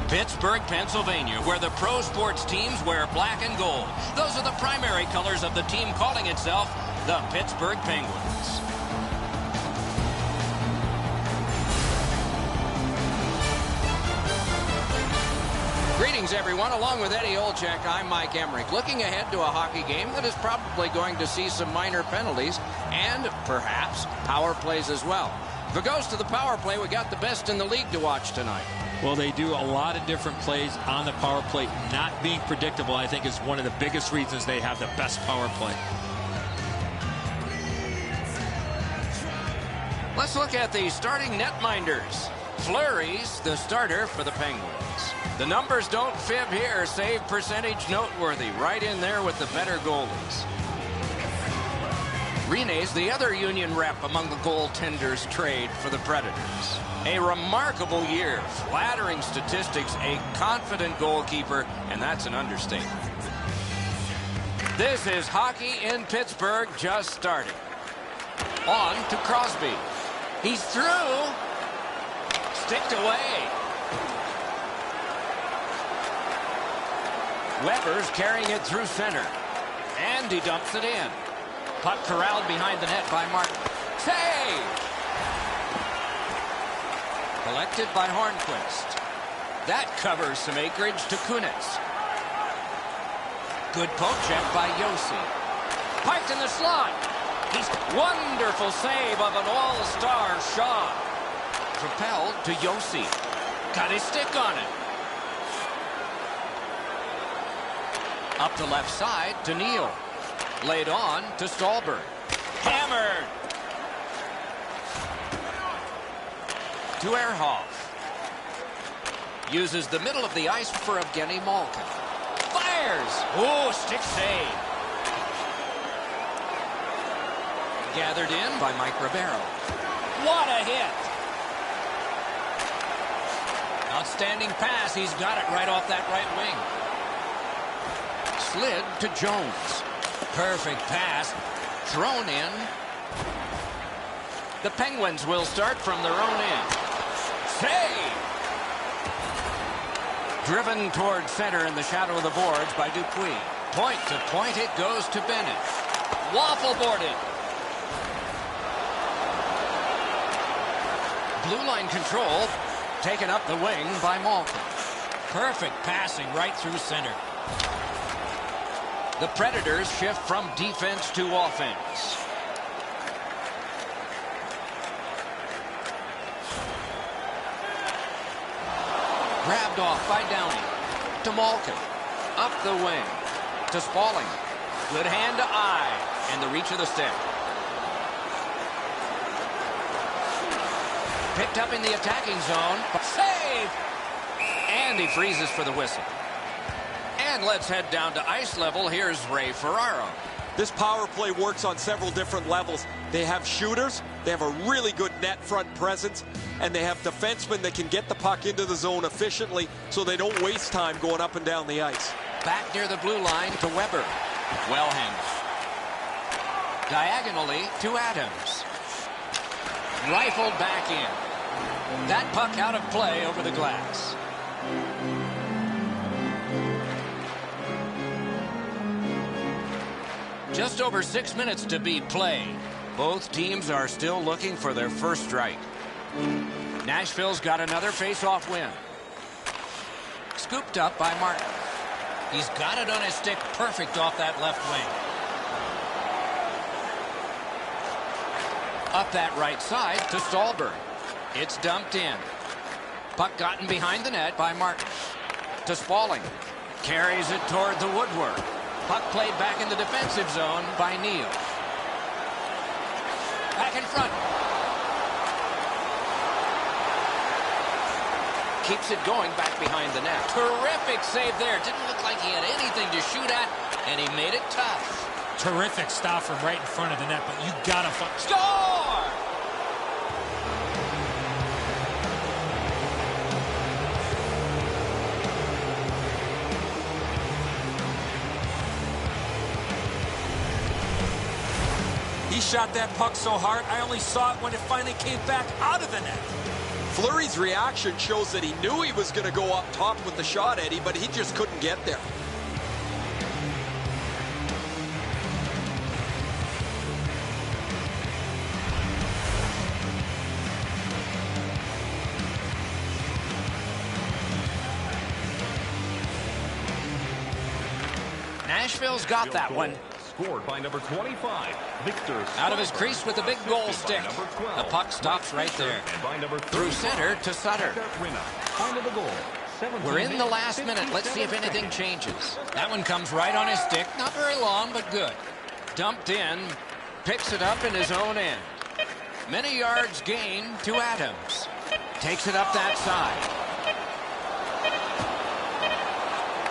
Pittsburgh, Pennsylvania, where the pro sports teams wear black and gold. Those are the primary colors of the team calling itself the Pittsburgh Penguins. Greetings, everyone. Along with Eddie Olczyk, I'm Mike Emmerich. Looking ahead to a hockey game that is probably going to see some minor penalties and perhaps power plays as well. If it goes to the power play, we got the best in the league to watch tonight. Well, they do a lot of different plays on the power play. Not being predictable, I think, is one of the biggest reasons they have the best power play. Let's look at the starting netminders. Fleury's the starter for the Penguins. The numbers don't fib here. Save percentage noteworthy. Right in there with the better goalies. Rene's the other Union rep among the goaltenders trade for the Predators. A remarkable year. Flattering statistics. A confident goalkeeper. And that's an understatement. This is hockey in Pittsburgh just starting. On to Crosby. He's through. Sticked away. Weber's carrying it through center. And he dumps it in. Puck corralled behind the net by Martin. Save! Collected by Hornquist. That covers some acreage to Kunitz. Good poke check by Yossi. Piked in the slot. He's wonderful save of an all-star Shaw. Propelled to Yossi. Got his stick on it. Up the left side to Neal. Laid on to Stallberg. Hammered. To Ehrhoff. Uses the middle of the ice for Evgeny Malkin. Fires. Oh, stick save. Gathered in by Mike Ribeiro. What a hit. Outstanding pass. He's got it right off that right wing. Slid to Jones. Perfect pass. Thrown in. The Penguins will start from their own end. Save! Driven toward center in the shadow of the boards by Dupuis. Point to point it goes to Bennett. Waffle boarded. Blue line control. Taken up the wing by Malkin. Perfect passing right through center. The Predators shift from defense to offense. Grabbed off by Downey. To Malkin. Up the wing. To Spaulding. Good hand to eye. And the reach of the stick. Picked up in the attacking zone. Save! And he freezes for the whistle. And let's head down to ice level. Here's Ray Ferraro. This power play works on several different levels. They have shooters, they have a really good net front presence, and they have defensemen that can get the puck into the zone efficiently so they don't waste time going up and down the ice. Back near the blue line to Weber. Well handled. Diagonally to Adams. Rifled back in. That puck out of play over the glass. Just over 6 minutes to be played. Both teams are still looking for their first strike. Nashville's got another face-off win. Scooped up by Martin. He's got it on his stick perfect off that left wing. Up that right side to Stallberg. It's dumped in. Puck gotten behind the net by Martin. To Spaulding. Carries it toward the woodwork. Puck played back in the defensive zone by Neal. Back in front. Keeps it going back behind the net. Terrific save there. Didn't look like he had anything to shoot at, and he made it tough. Terrific stop from right in front of the net, but you gotta score! He shot that puck so hard, I only saw it when it finally came back out of the net. Fleury's reaction shows that he knew he was going to go up top with the shot, Eddie, but he just couldn't get there. Nashville's got that one. Scored by number 25, Victor. Out of his crease with the big goal stick. The puck stops right there. Through center to Sutter. We're in the last minute. Let's see if anything changes. That one comes right on his stick. Not very long, but good. Dumped in. Picks it up in his own end. Many yards gained to Adams. Takes it up that side.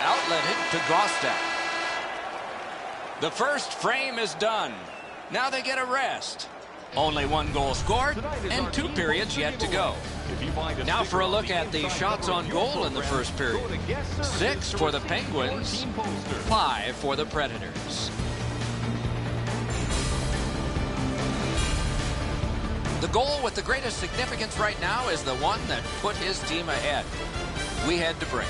Outletted to Gostek. The first frame is done. Now they get a rest. Only one goal scored and 2 periods yet to go. Now for a look at the shots on goal in the first period. 6 for the Penguins, 5 for the Predators. The goal with the greatest significance right now is the one that put his team ahead. We head to break.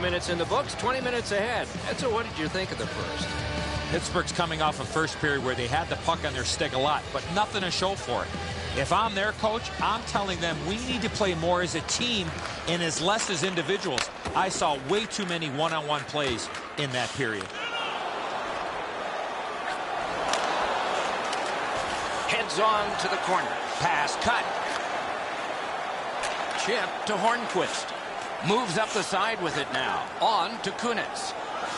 Minutes in the books, 20 minutes ahead. Edzo, what did you think of the first? Pittsburgh's coming off a first period where they had the puck on their stick a lot, but nothing to show for it. If I'm their coach, I'm telling them we need to play more as a team and as less as individuals. I saw way too many one-on-one plays in that period. Heads on to the corner. Pass cut. Chip to Hornquist. Moves up the side with it now. On to Kunitz.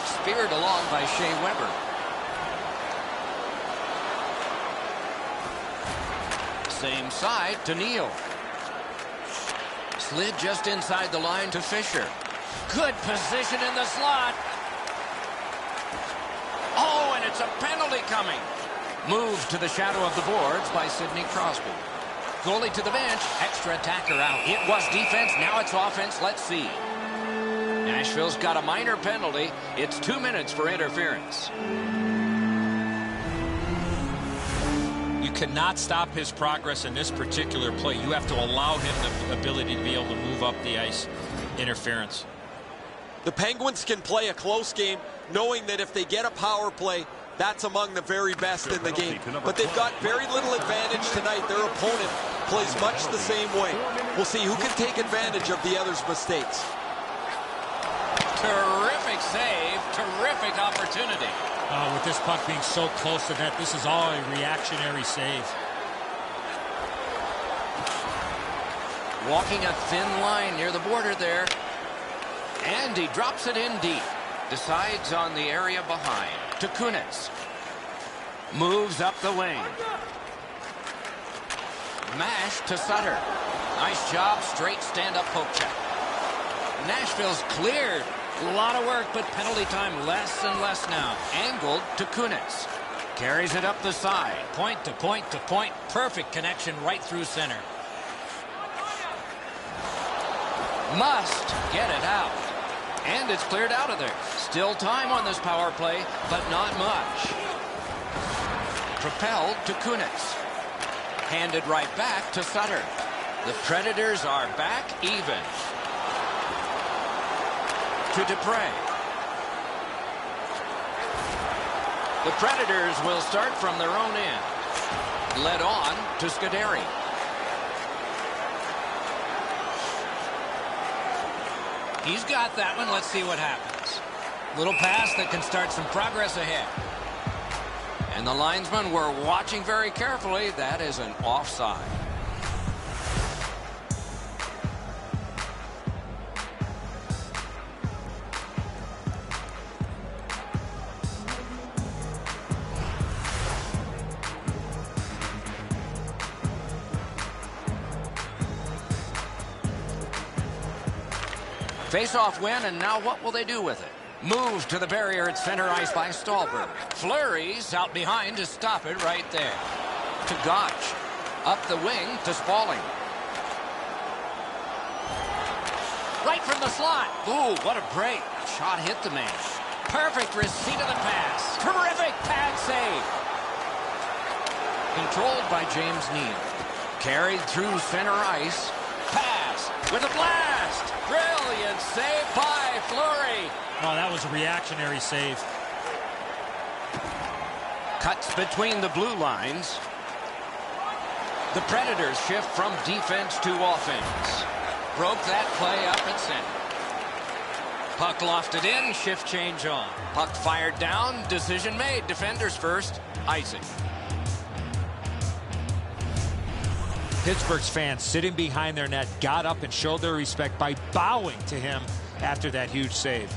Speared along by Shea Weber. Same side to Neal. Slid just inside the line to Fisher. Good position in the slot. Oh, and it's a penalty coming. Moved to the shadow of the boards by Sidney Crosby. Goalie to the bench. Extra attacker out. It was defense. Now it's offense. Let's see. Nashville's got a minor penalty. It's 2 minutes for interference. You cannot stop his progress in this particular play. You have to allow him the ability to be able to move up the ice. Interference. The Penguins can play a close game knowing that if they get a power play, that's among the very best in the game. But they've got very little advantage tonight. Their opponent plays much the same way. We'll see who can take advantage of the other's mistakes. Terrific save. Terrific opportunity. With this puck being so close to net, this is all a reactionary save. Walking a thin line near the border there. And he drops it in deep. Decides on the area behind. To Kunitz. Moves up the wing. Mash to Sutter. Nice job. Straight stand-up poke check. Nashville's cleared. A lot of work, but penalty time less and less now. Angled to Kunitz. Carries it up the side. Point to point to point. Perfect connection right through center. Must get it out. And it's cleared out of there. Still time on this power play, but not much. Propelled to Kunitz. Handed right back to Sutter. The Predators are back even. To Dupre. The Predators will start from their own end. Led on to Scuderi. He's got that one. Let's see what happens. Little pass that can start some progress ahead. And the linesmen were watching very carefully. That is an offside. Face-off win, and now what will they do with it? Moved to the barrier at center ice by Stallberg. Flurries out behind to stop it right there. To Gotch. Up the wing to Spaulding. Right from the slot. Ooh, what a break. Shot hit the man. Perfect receipt of the pass. Terrific pad save. Controlled by James Neal. Carried through center ice. Pass with a blast. Brilliant save by Fleury. Oh, that was a reactionary save. Cuts between the blue lines. The Predators shift from defense to offense. Broke that play up at center. Puck lofted in, shift change on. Puck fired down, decision made. Defenders first, icing. Pittsburgh's fans sitting behind their net got up and showed their respect by bowing to him after that huge save.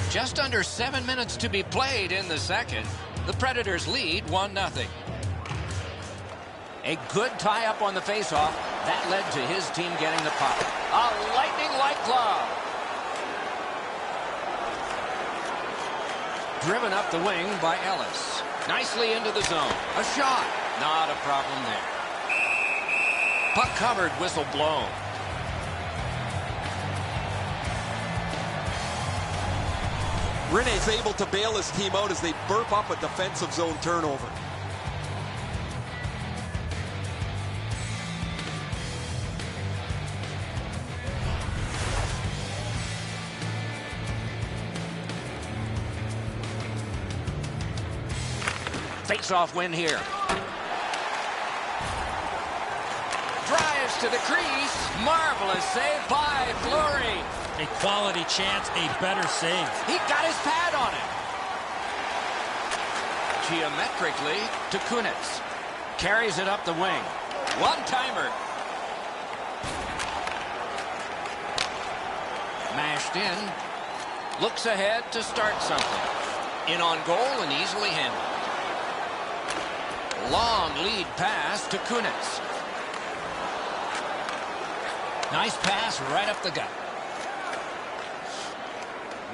Just under 7 minutes to be played in the second. The Predators lead 1-0. A good tie-up on the faceoff. That led to his team getting the puck. A lightning-like glove. Driven up the wing by Ellis. Nicely into the zone. A shot. Not a problem there. Puck covered, whistle blown. Rene's able to bail his team out as they burp up a defensive zone turnover. Face-off win here. Drives to the crease. Marvelous save by Fleury. A quality chance, a better save. He got his pad on it. Geometrically to Kunitz. Carries it up the wing. One-timer. Mashed in. Looks ahead to start something. In on goal and easily handled. Long lead pass to Kunitz. Nice pass right up the gut.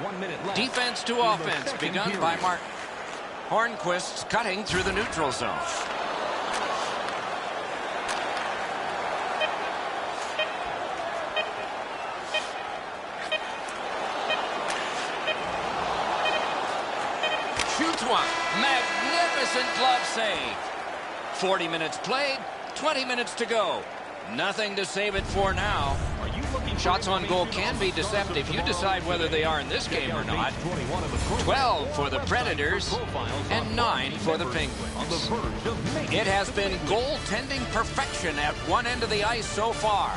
1 minute left. Defense to offense begun by Martin. Hornquist's cutting through the neutral zone. Shoots one. Magnificent glove save. 40 minutes played, 20 minutes to go. Nothing to save it for now. Shots on goal can be deceptive. You decide whether they are in this game or not. 12 for the Predators and 9 for the Penguins. It has been goaltending perfection at one end of the ice so far.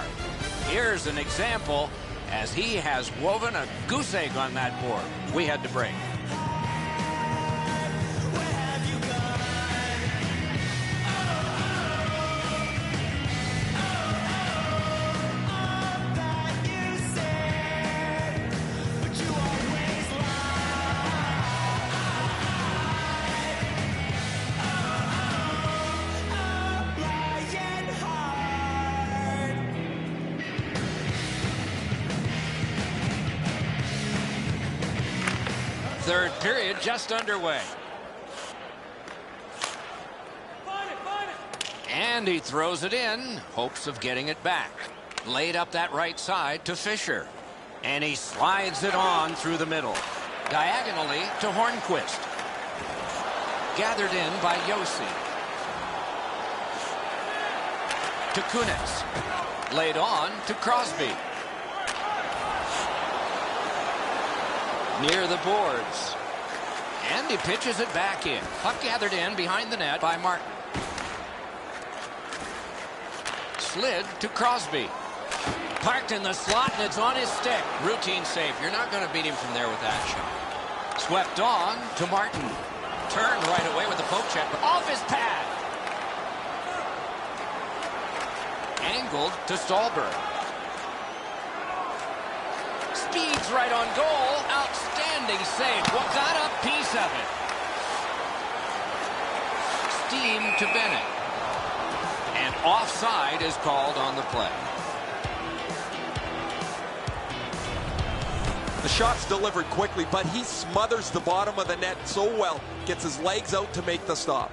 Here's an example as he has woven a goose egg on that board. We had to break. Third period just underway. And he throws it in, hopes of getting it back. Laid up that right side to Fisher. And he slides it on through the middle. Diagonally to Hornquist. Gathered in by Yossi. To Kunitz. Laid on to Crosby. Near the boards. And he pitches it back in. Puck gathered in behind the net by Martin. Slid to Crosby. Parked in the slot, and it's on his stick. Routine save. You're not going to beat him from there with that shot. Swept on to Martin. Turned right away with the poke check. Off his pad. Angled to Stallberg. Speeds right on goal. Outstanding save. Well, got a piece of it. Steam to Bennett. And offside is called on the play. The shot's delivered quickly, but he smothers the bottom of the net so well. Gets his legs out to make the stop.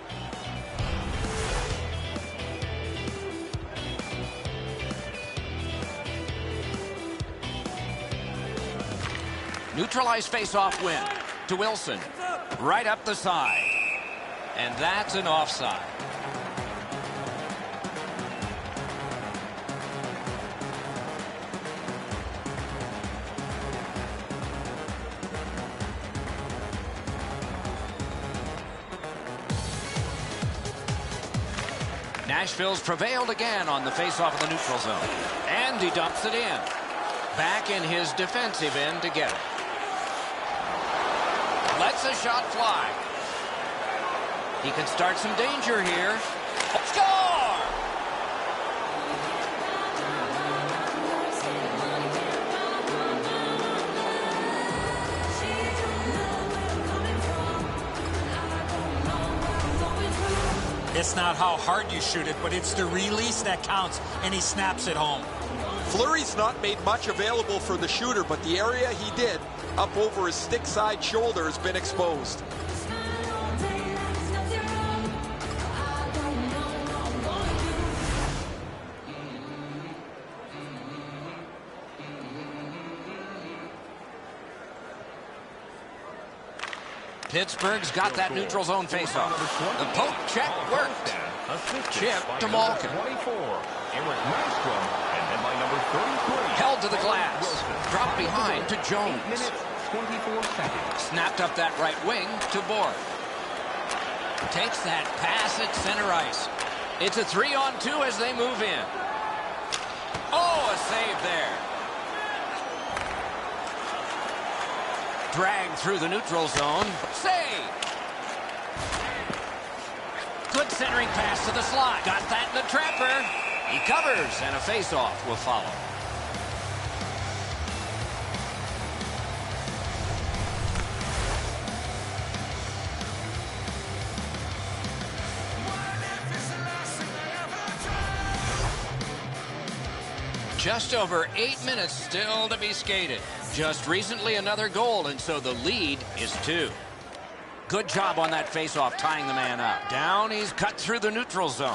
Neutralized face-off win to Wilson. Right up the side. And that's an offside. Nashville's prevailed again on the face-off of the neutral zone. And he dumps it in. Back in his defensive end to get it. Lets a shot fly. He can start some danger here. Score! It's not how hard you shoot it, but it's the release that counts, and he snaps it home. Fleury's not made much available for the shooter, but the area he did, up over his stick side shoulder, has been exposed. Pittsburgh's got that neutral zone faceoff. The poke check worked. Chip to Malkin. Held to the glass. Dropped behind to Jones. Snapped up that right wing to Board. Takes that pass at center ice. It's a 3-on-2 as they move in. Oh, a save there. Dragged through the neutral zone. Save! Good centering pass to the slot. Got that in the trapper. He covers, and a face-off will follow. Just over 8 minutes still to be skated. Just recently another goal, and so the lead is 2. Good job on that faceoff, tying the man up. Down, he's cut through the neutral zone.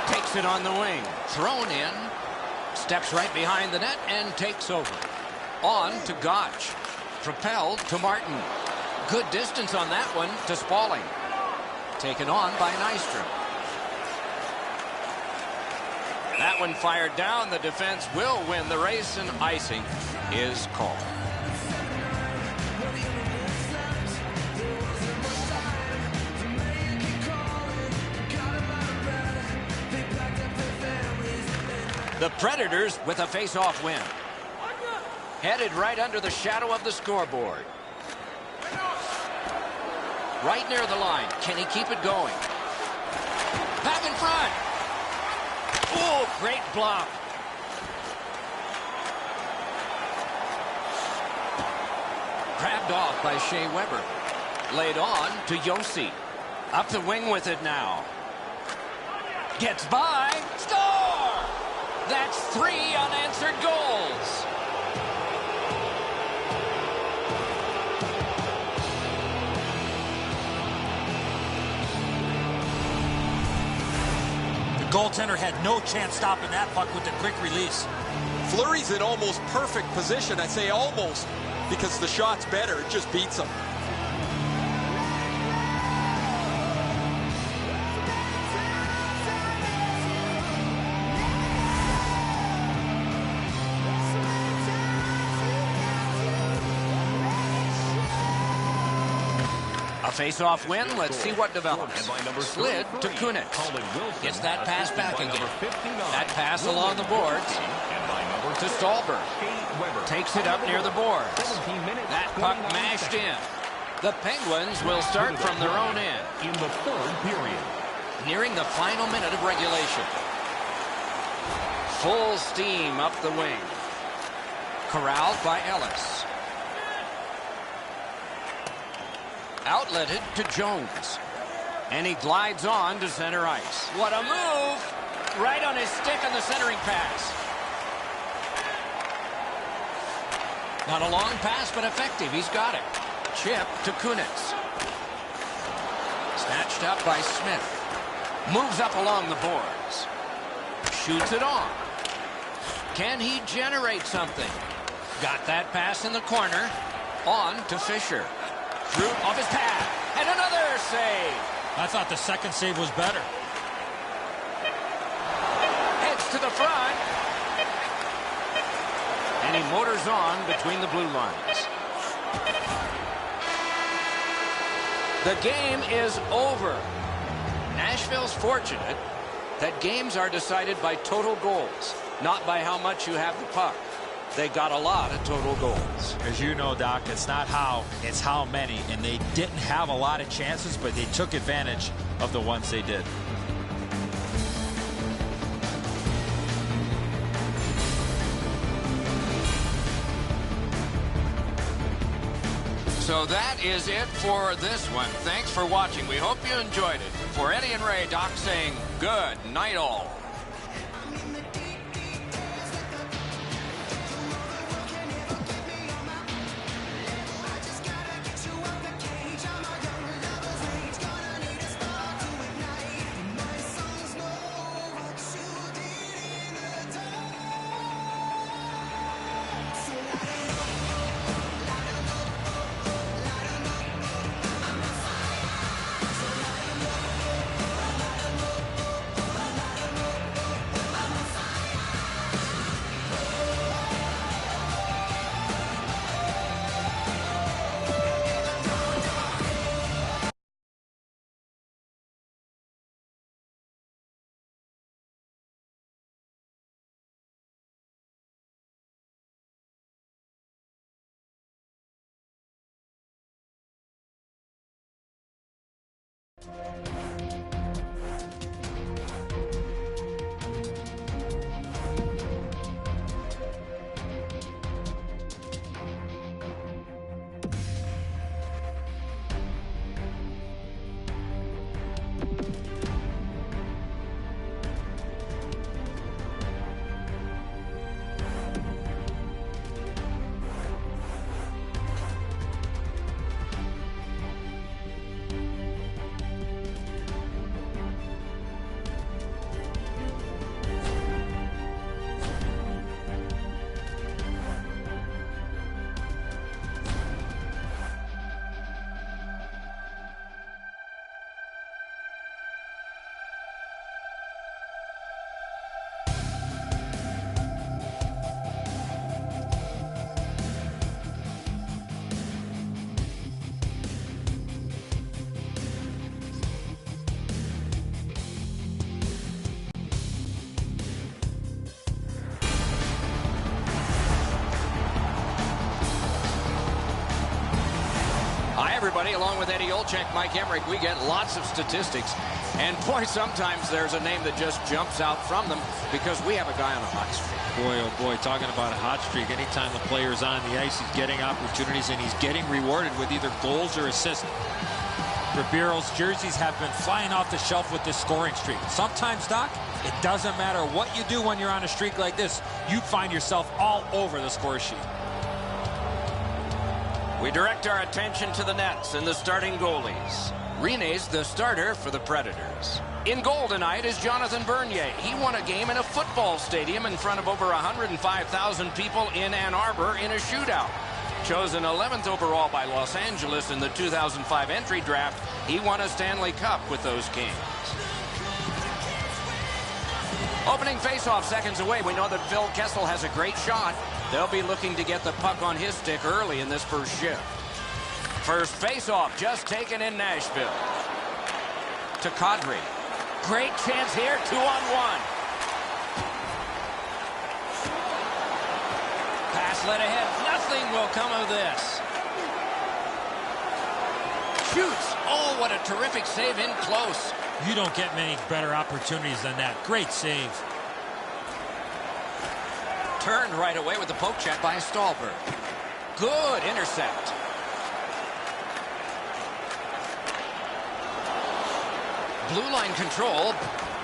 Takes it on the wing. Thrown in. Steps right behind the net and takes over. On to Gotch. Propelled to Martin. Good distance on that one to Spaulding. Taken on by Nystrom. That one fired down. The defense will win the race, and icing is called. The Predators with a face-off win. Headed right under the shadow of the scoreboard. Right near the line. Can he keep it going? Back in front. Oh, great block. Grabbed off by Shea Weber. Laid on to Yossi. Up the wing with it now. Gets by. Score! That's 3 unanswered goals. Goaltender had no chance stopping that puck with the quick release. Fleury's in almost perfect position. I say almost because the shot's better. It just beats him. A face-off win. Let's see what develops. Slid to Kunitz. Gets that pass back again. That pass along the boards to Stolberg. Takes it up near the boards. That puck mashed in. The Penguins will start from their own end. In the third period. Nearing the final minute of regulation. Full steam up the wing. Corralled by Ellis. Outletted to Jones. And he glides on to center ice. What a move! Right on his stick on the centering pass. Not a long pass, but effective. He's got it. Chip to Kunitz. Snatched up by Smith. Moves up along the boards. Shoots it on. Can he generate something? Got that pass in the corner. On to Fisher. Through off his pad. And another save. I thought the second save was better. Heads to the front. And he motors on between the blue lines. The game is over. Nashville's fortunate that games are decided by total goals, not by how much you have the puck. They got a lot of total goals. As you know, Doc, it's not how, it's how many. And they didn't have a lot of chances, but they took advantage of the ones they did. So that is it for this one. Thanks for watching. We hope you enjoyed it. For Eddie and Ray, Doc saying good night all. Everybody, along with Eddie Olczyk, Mike Emmerich, we get lots of statistics. And boy, sometimes there's a name that just jumps out from them because we have a guy on a hot streak. Boy, oh boy, talking about a hot streak. Anytime the player's on the ice, he's getting opportunities and he's getting rewarded with either goals or assists. Ribeiro's jerseys have been flying off the shelf with this scoring streak. Sometimes, Doc, it doesn't matter what you do when you're on a streak like this. You find yourself all over the score sheet. We direct our attention to the nets and the starting goalies. Rene's the starter for the Predators. In goal tonight is Jonathan Bernier. He won a game in a football stadium in front of over 105,000 people in Ann Arbor in a shootout. Chosen 11th overall by Los Angeles in the 2005 entry draft, he won a Stanley Cup with those Kings. Opening faceoff seconds away. We know that Phil Kessel has a great shot. They'll be looking to get the puck on his stick early in this first shift. First faceoff just taken in Nashville. To Kadri. Great chance here, 2-on-1. Pass led ahead. Nothing will come of this. Shoots. Oh, what a terrific save in close. You don't get many better opportunities than that. Great save. Turned right away with the poke check by Stallberg. Good intercept. Blue line control.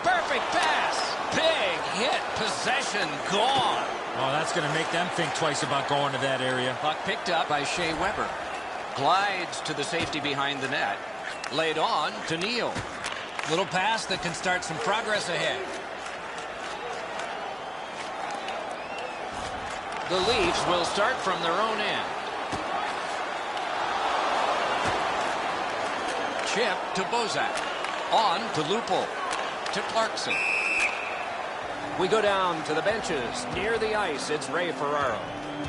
Perfect pass. Big hit. Possession gone. Oh, that's going to make them think twice about going to that area. Puck picked up by Shea Weber. Glides to the safety behind the net. Laid on to Neal. Little pass that can start some progress ahead. The Leafs will start from their own end. Chip to Bozak. On to Lupul. To Clarkson. We go down to the benches. Near the ice, it's Ray Ferraro.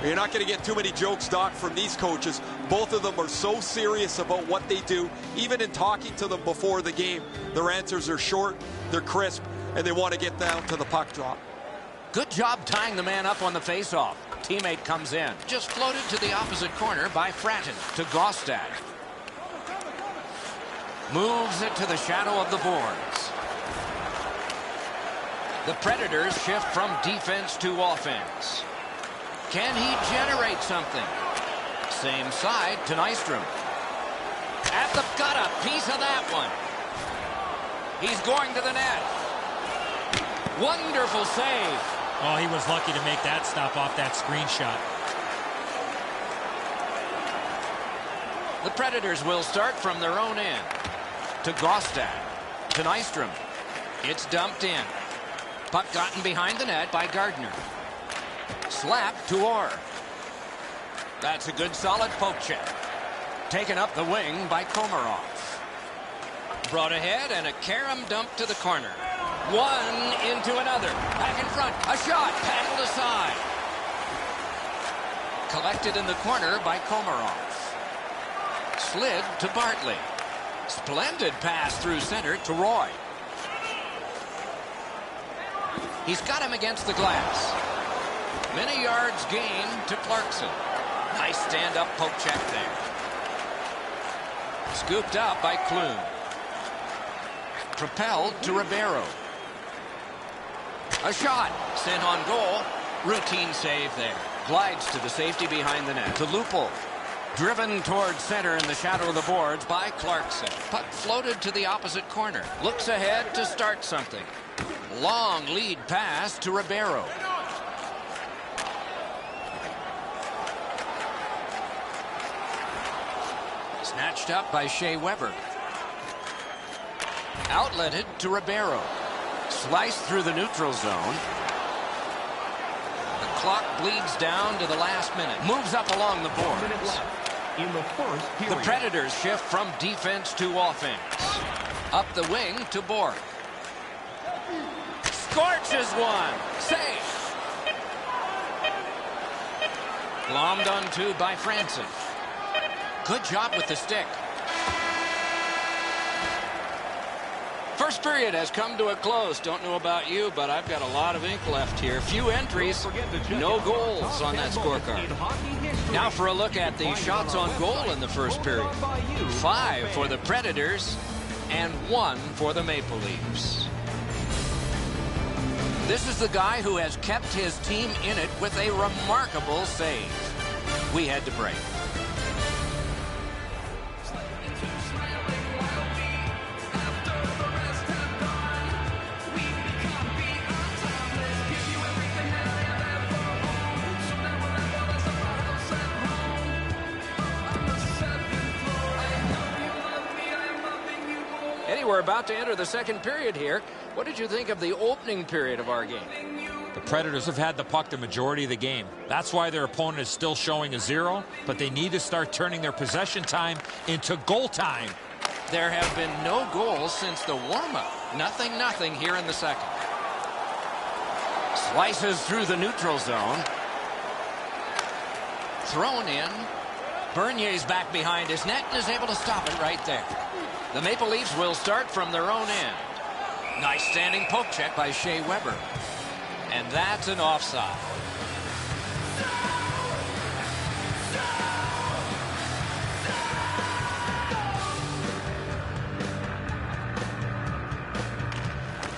You're not going to get too many jokes, Doc, from these coaches. Both of them are so serious about what they do. Even in talking to them before the game, their answers are short, they're crisp, and they want to get down to the puck drop. Good job tying the man up on the faceoff. Teammate comes in. Just floated to the opposite corner by Fratton to Gaustad. Moves it to the shadow of the boards. The Predators shift from defense to offense. Can he generate something? Same side to Nystrom. Got a piece of that one. He's going to the net. Wonderful save. Oh, he was lucky to make that stop off that screenshot. The Predators will start from their own end. To Gaustad. To Nystrom. It's dumped in. Puck gotten behind the net by Gardner. Slap to Orr. That's a good solid poke check. Taken up the wing by Komarov. Brought ahead and a carom dump to the corner. One into another. Back in front. A shot. Paddled aside. Collected in the corner by Komarov. Slid to Bartley. Splendid pass through center to Roy. He's got him against the glass. Many yards gained to Clarkson. Nice stand-up poke check there. Scooped up by Clune. Propelled to Ribeiro. A shot. Sent on goal. Routine save there. Glides to the safety behind the net. To Lupul. Driven towards center in the shadow of the boards by Clarkson. Puck floated to the opposite corner. Looks ahead to start something. Long lead pass to Ribeiro. Snatched up by Shea Weber. Outletted to Ribeiro. Sliced through the neutral zone. The clock bleeds down to the last minute. Moves up along the boards. In the first period. The Predators shift from defense to offense. Up the wing to Borg. Scorches one. Save. Glommed onto by Franson. Good job with the stick. First period has come to a close. Don't know about you, but I've got a lot of ink left here. Few entries, no goals on that scorecard. Now for a look at the shots on goal in the first period. 5 for the Predators and 1 for the Maple Leafs. This is the guy who has kept his team in it with a remarkable save. We had to break. We're about to enter the second period here. What did you think of the opening period of our game? The Predators have had the puck the majority of the game. That's why their opponent is still showing a 0, but they need to start turning their possession time into goal time. There have been no goals since the warm-up. Nothing here in the second. Slices through the neutral zone. Thrown in. Bernier's back behind his net and is able to stop it right there. The Maple Leafs will start from their own end. Nice standing poke check by Shea Weber. And that's an offside.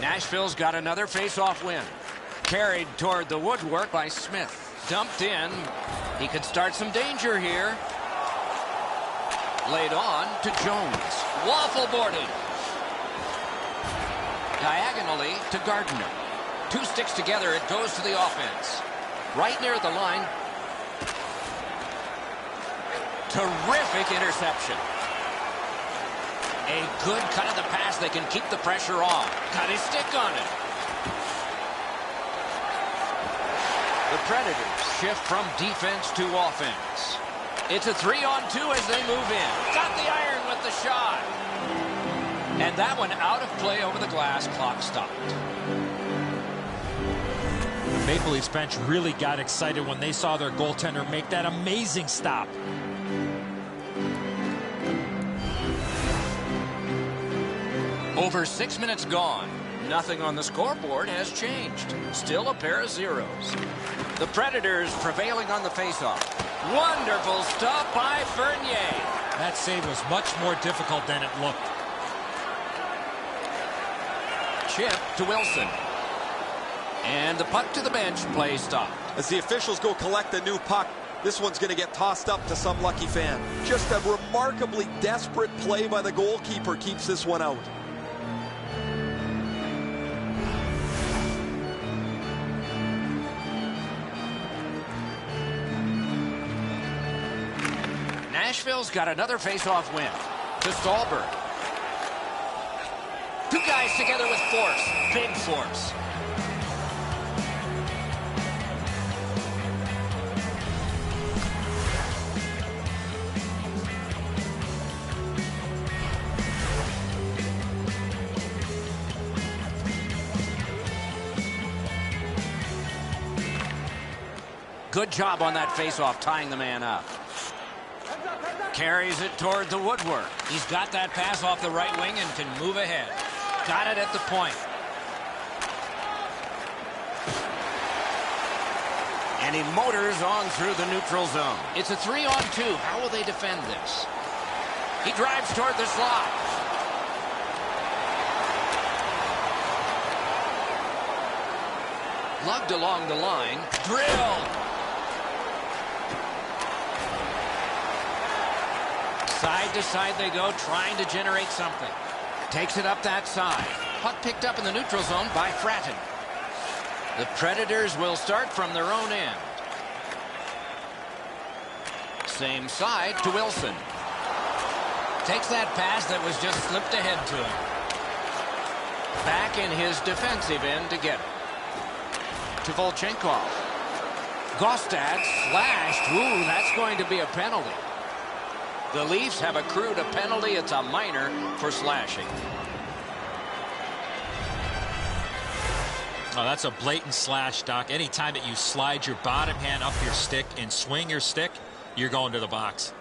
Nashville's got another face-off win. Carried toward the woodwork by Smith. Dumped in. He could start some danger here. Laid on to Jones. Waffle boarded. Diagonally to Gardner. 2 sticks together. It goes to the offense. Right near the line. Terrific interception. A good cut of the pass. They can keep the pressure off. Got his stick on it. The Predators shift from defense to offense. It's a 3-on-2 as they move in. Got the iron with the shot. And that one out of play over the glass. Clock stopped. The Maple Leafs bench really got excited when they saw their goaltender make that amazing stop. Over 6 minutes gone. Nothing on the scoreboard has changed. Still a pair of zeros. The Predators prevailing on the faceoff. Wonderful stop by Bernier. That save was much more difficult than it looked. Chip to Wilson. And the puck to the bench. Play stopped. As the officials go collect a new puck, this one's going to get tossed up to some lucky fan. Just a remarkably desperate play by the goalkeeper keeps this one out. Nashville's got another face-off win. To Stallberg. Two guys together with force. Big force. Good job on that face-off, tying the man up. Carries it toward the woodwork. He's got that pass off the right wing and can move ahead. Got it at the point. And he motors on through the neutral zone. It's a 3-on-2. How will they defend this? He drives toward the slot. Lugged along the line. Drilled. Side to side they go, trying to generate something. Takes it up that side. Puck picked up in the neutral zone by Fratton. The Predators will start from their own end. Same side to Wilson. Takes that pass that was just slipped ahead to him. Back in his defensive end to get it. To Volchenkov. Gostad slashed. Ooh, that's going to be a penalty. The Leafs have accrued a penalty. It's a minor for slashing. Oh, that's a blatant slash, Doc. Anytime that you slide your bottom hand up your stick and swing your stick, you're going to the box.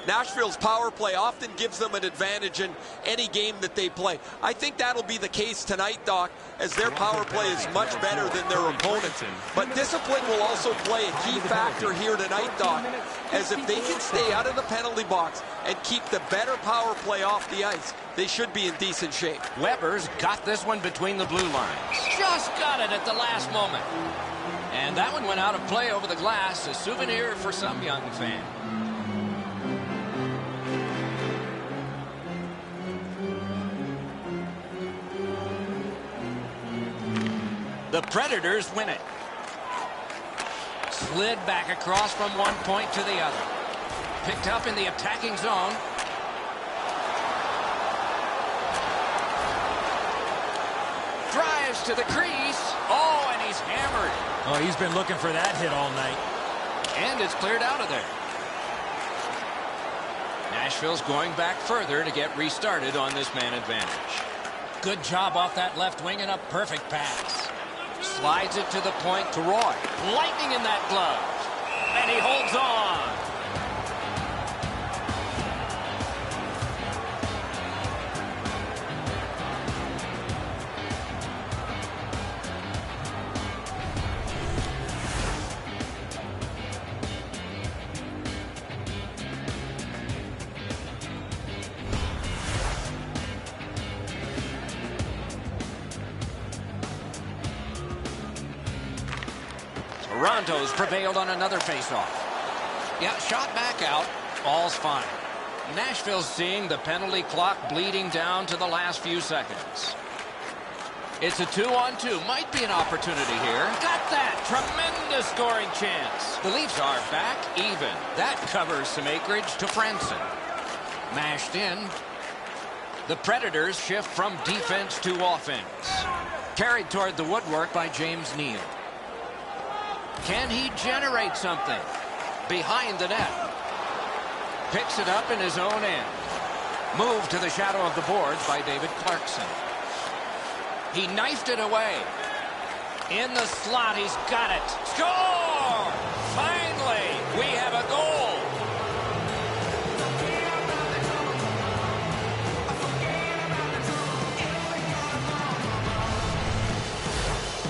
Nashville's power play often gives them an advantage in any game that they play. I think that'll be the case tonight, Doc, as their power play is much better than their opponents. But discipline will also play a key factor here tonight, Doc, as if they can stay out of the penalty box and keep the better power play off the ice, they should be in decent shape. Weber's got this one between the blue lines. Just got it at the last moment. And that one went out of play over the glass, a souvenir for some young fan. The Predators win it. Slid back across from one point to the other. Picked up in the attacking zone. Drives to the crease. Oh, and he's hammered. Oh, he's been looking for that hit all night. And it's cleared out of there. Nashville's going back further to get restarted on this man advantage. Good job off that left wing and a perfect pass. Slides it to the point to Roy. Lightning in that glove. And he holds on. Toronto's prevailed on another faceoff. Yeah, shot back out. All's fine. Nashville's seeing the penalty clock bleeding down to the last few seconds. It's a 2-on-2. Might be an opportunity here. Got that. Tremendous scoring chance. The Leafs are back even. That covers some acreage to Franson. Mashed in. The Predators shift from defense to offense. Carried toward the woodwork by James Neal. Can he generate something? Behind the net. Picks it up in his own end. Moved to the shadow of the boards by David Clarkson. He knifed it away. In the slot, he's got it. Score! Finally, we have a goal.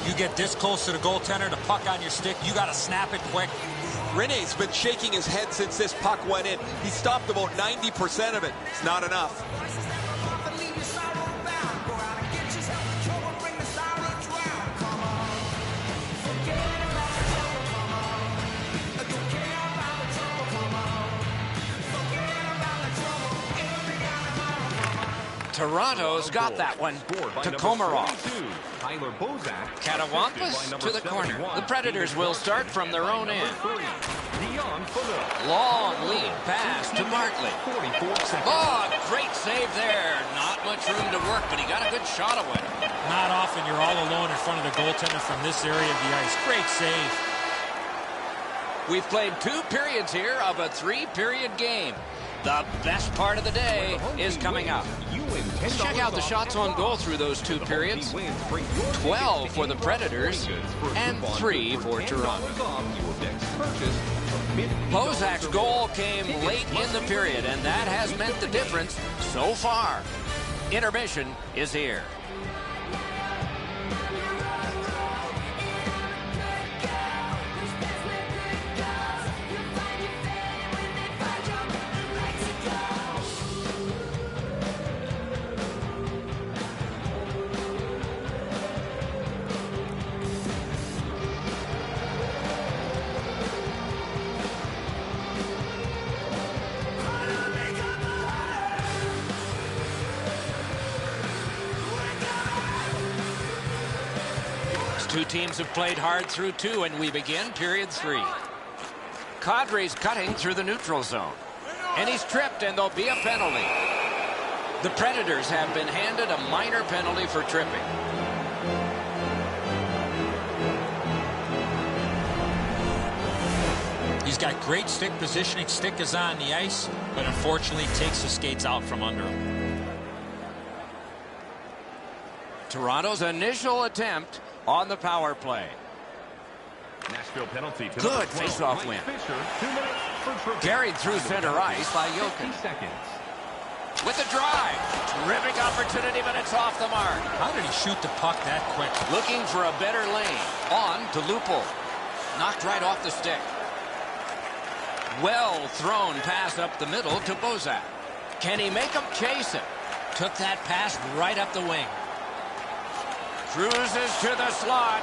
You get this close to the goaltender, the puck on your stick, you got to snap it quick. Rene's been shaking his head since this puck went in. He stopped about 90% of it. It's not enough. Toronto's got that one to Komarov. Katawampas to the corner. The Predators will start from their own end. Long lead pass to Barkley. Oh, great save there. Not much room to work, but he got a good shot away. Not often you're all alone in front of the goaltender from this area of the ice. Great save. We've played 2 periods here of a 3-period game. The best part of the day is coming up. Let's check out the shots on goal through those 2 periods. 12 for the Predators and 3 for Toronto. Bozak's goal came late in the period, and that has meant the difference so far. Intermission is here. Two teams have played hard through 2, and we begin period 3. Kadri's cutting through the neutral zone. And he's tripped, and there'll be a penalty. The Predators have been handed a minor penalty for tripping. He's got great stick positioning. Stick is on the ice, but unfortunately takes the skates out from under him. Toronto's initial attempt on the power play. Nashville penalty. Good face-off win. Carried through center ice by Jokin. With the drive. Terrific opportunity, but it's off the mark. How did he shoot the puck that quick? Looking for a better lane. On to Lupul. Knocked right off the stick. Well thrown pass up the middle to Bozak. Can he make him chase it? Took that pass right up the wing. Cruises to the slot.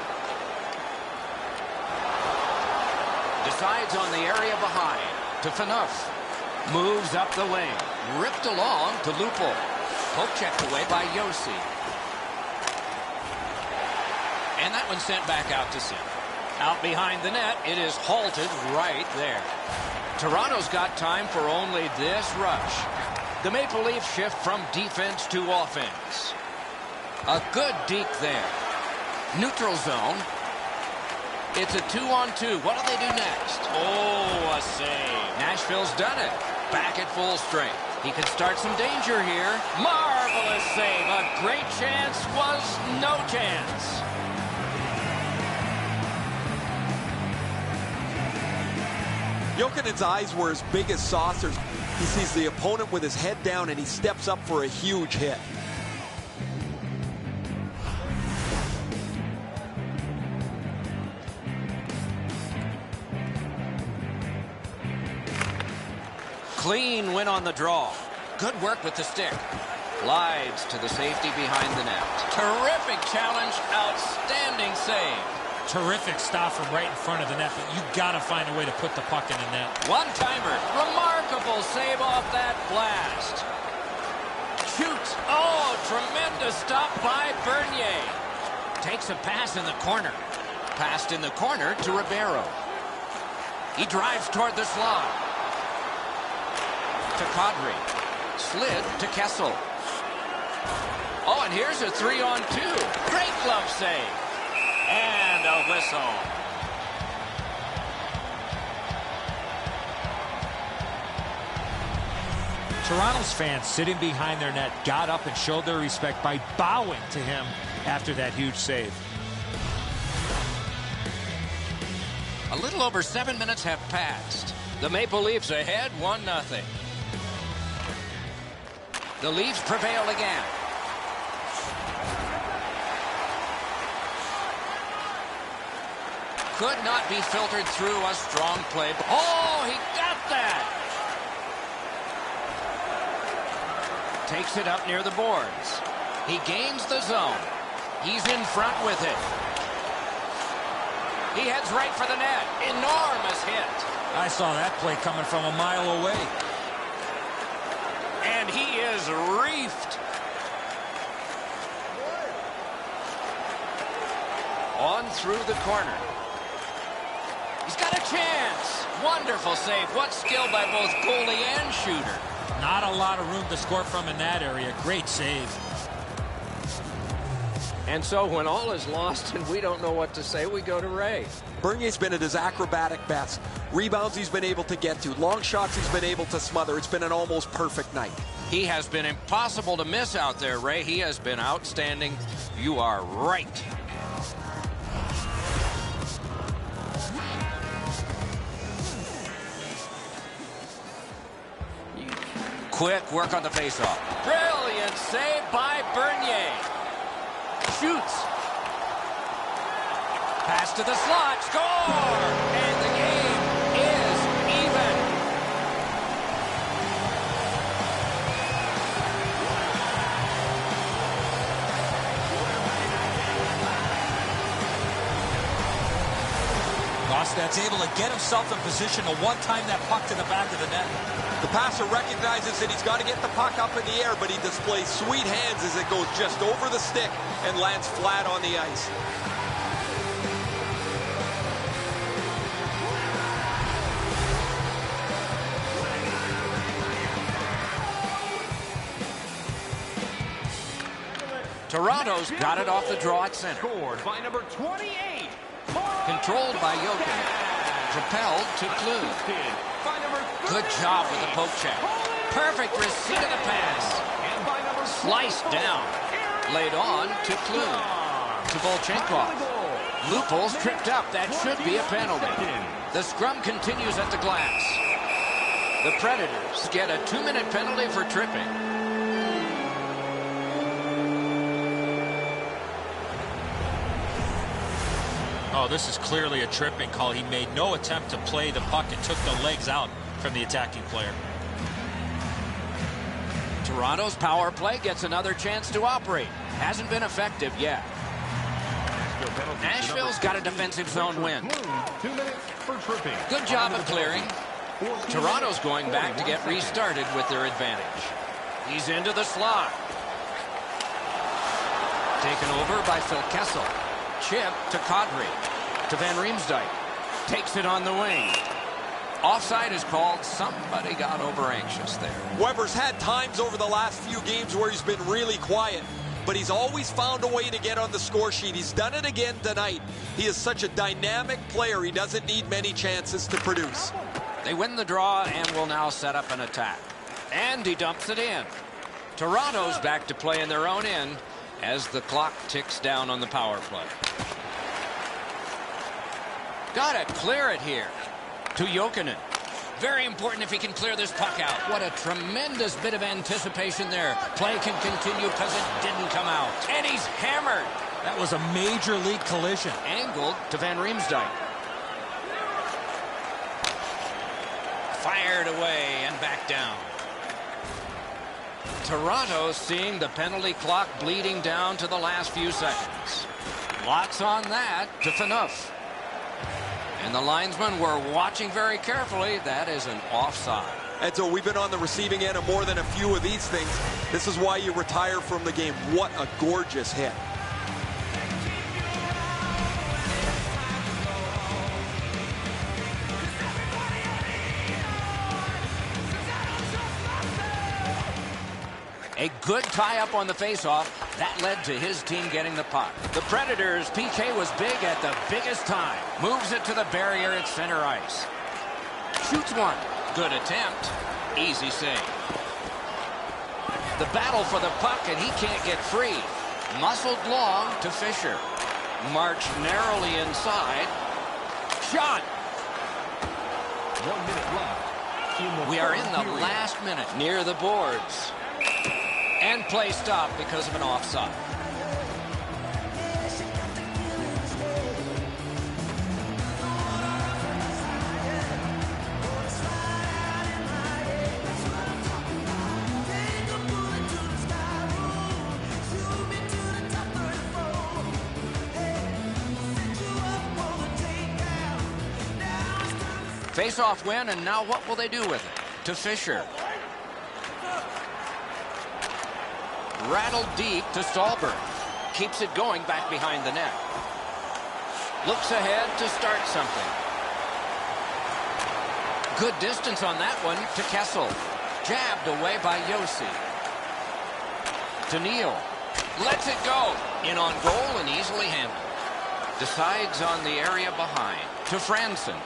Decides on the area behind to Phaneuf. Moves up the wing. Ripped along to Lupul. Poke checked away by Josi. And that one sent back out to center. Out behind the net, it is halted right there. Toronto's got time for only this rush. The Maple Leafs shift from defense to offense. A good deke there. Neutral zone. It's a 2-on-2. What do they do next? Oh, a save. Nashville's done it. Back at full strength. He could start some danger here. Marvelous save. A great chance was no chance. Jokinen's eyes were as big as saucers. He sees the opponent with his head down, and he steps up for a huge hit. Clean win on the draw. Good work with the stick. Glides to the safety behind the net. Terrific challenge. Outstanding save. Terrific stop from right in front of the net, but you got to find a way to put the puck in the net. One-timer. Remarkable save off that blast. Shoots. Oh, tremendous stop by Bernier. Takes a pass in the corner. Passed in the corner to Ribeiro. He drives toward the slot. To Kadri. Slid to Kessel. Oh, and here's a 3-on-2. Great glove save. And a whistle. Toronto's fans sitting behind their net got up and showed their respect by bowing to him after that huge save. A little over 7 minutes have passed. The Maple Leafs ahead 1-0. The Leafs prevail again. Could not be filtered through a strong play. Oh, he got that! Takes it up near the boards. He gains the zone. He's in front with it. He heads right for the net. Enormous hit. I saw that play coming from a mile away. And he is reefed. On through the corner. He's got a chance. Wonderful save. What skill by both goalie and shooter. Not a lot of room to score from in that area. Great save. And so when all is lost and we don't know what to say, we go to Ray. Bernier's been at his acrobatic best. Rebounds he's been able to get to. Long shots he's been able to smother. It's been an almost perfect night. He has been impossible to miss out there, Ray. He has been outstanding. You are right. Quick work on the faceoff. Brilliant save by Bernier. Shoots. Pass to the slot. Score! And the game is even. Gostad's able to get himself in position to one-time that puck to the back of the net. The passer recognizes that he's got to get the puck up in the air, but he displays sweet hands as it goes just over the stick and lands flat on the ice. Toronto's got it off the draw at center. Scored by number 28. Controlled by Jokin. Propelled to Klug. Good job with the poke check. Perfect receipt of the pass. Sliced down. Laid on to Klug. To Volchenkov. Loophole's tripped up. That should be a penalty. The scrum continues at the glass. The Predators get a 2-minute penalty for tripping. Oh, this is clearly a tripping call. He made no attempt to play the puck and took the legs out from the attacking player. Toronto's power play gets another chance to operate. Hasn't been effective yet. Nashville's got a defensive zone win. 2 minutes for tripping. Good job of clearing. Toronto's going back to get restarted with their advantage. He's into the slot. Taken over by Phil Kessel. Chip to Kadri. To Van Riemsdyk. Takes it on the wing. Offside is called. Somebody got over anxious there. Weber's had times over the last few games where he's been really quiet, but he's always found a way to get on the score sheet. He's done it again tonight. He is such a dynamic player. He doesn't need many chances to produce. They win the draw and will now set up an attack. And he dumps it in. Toronto's back to play in their own end as the clock ticks down on the power play. Gotta clear it here. To Jokinen. Very important if he can clear this puck out. What a tremendous bit of anticipation there. Play can continue because it didn't come out. And he's hammered. That was a major league collision. Angled to Van Riemsdyk. Fired away and back down. Toronto seeing the penalty clock bleeding down to the last few seconds. Lots on that to Phaneuf. And the linesmen were watching very carefully. That is an offside. And so we've been on the receiving end of more than a few of these things. This is why you retire from the game. What a gorgeous hit. A good tie-up on the face-off. That led to his team getting the puck. The Predators' PK was big at the biggest time. Moves it to the barrier at center ice. Shoots one. Good attempt. Easy save. The battle for the puck, and he can't get free. Muscled long to Fisher. Marched narrowly inside. Shot! 1 minute left. We are in the last minute near the boards. And play stopped because of an offside. Face-off win, and now what will they do with it? To Fisher. Rattled deep to Stallberg. Keeps it going back behind the net. Looks ahead to start something. Good distance on that one to Kessel. Jabbed away by Yossi. To Neal. Lets it go. In on goal and easily handled. Decides on the area behind. To Franson.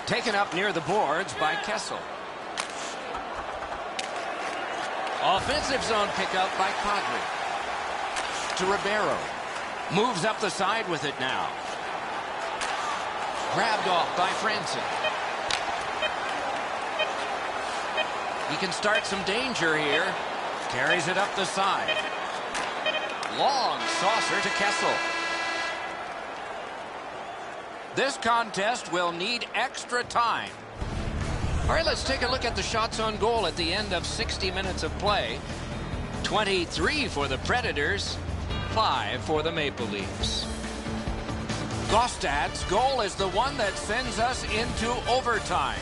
Taken up near the boards by Kessel. Offensive zone pickup by Kadri. To Ribeiro. Moves up the side with it now. Grabbed off by Franson. He can start some danger here. Carries it up the side. Long saucer to Kessel. This contest will need extra time. All right, let's take a look at the shots on goal at the end of 60 minutes of play. 23 for the Predators, 5 for the Maple Leafs. Gostad's goal is the one that sends us into overtime.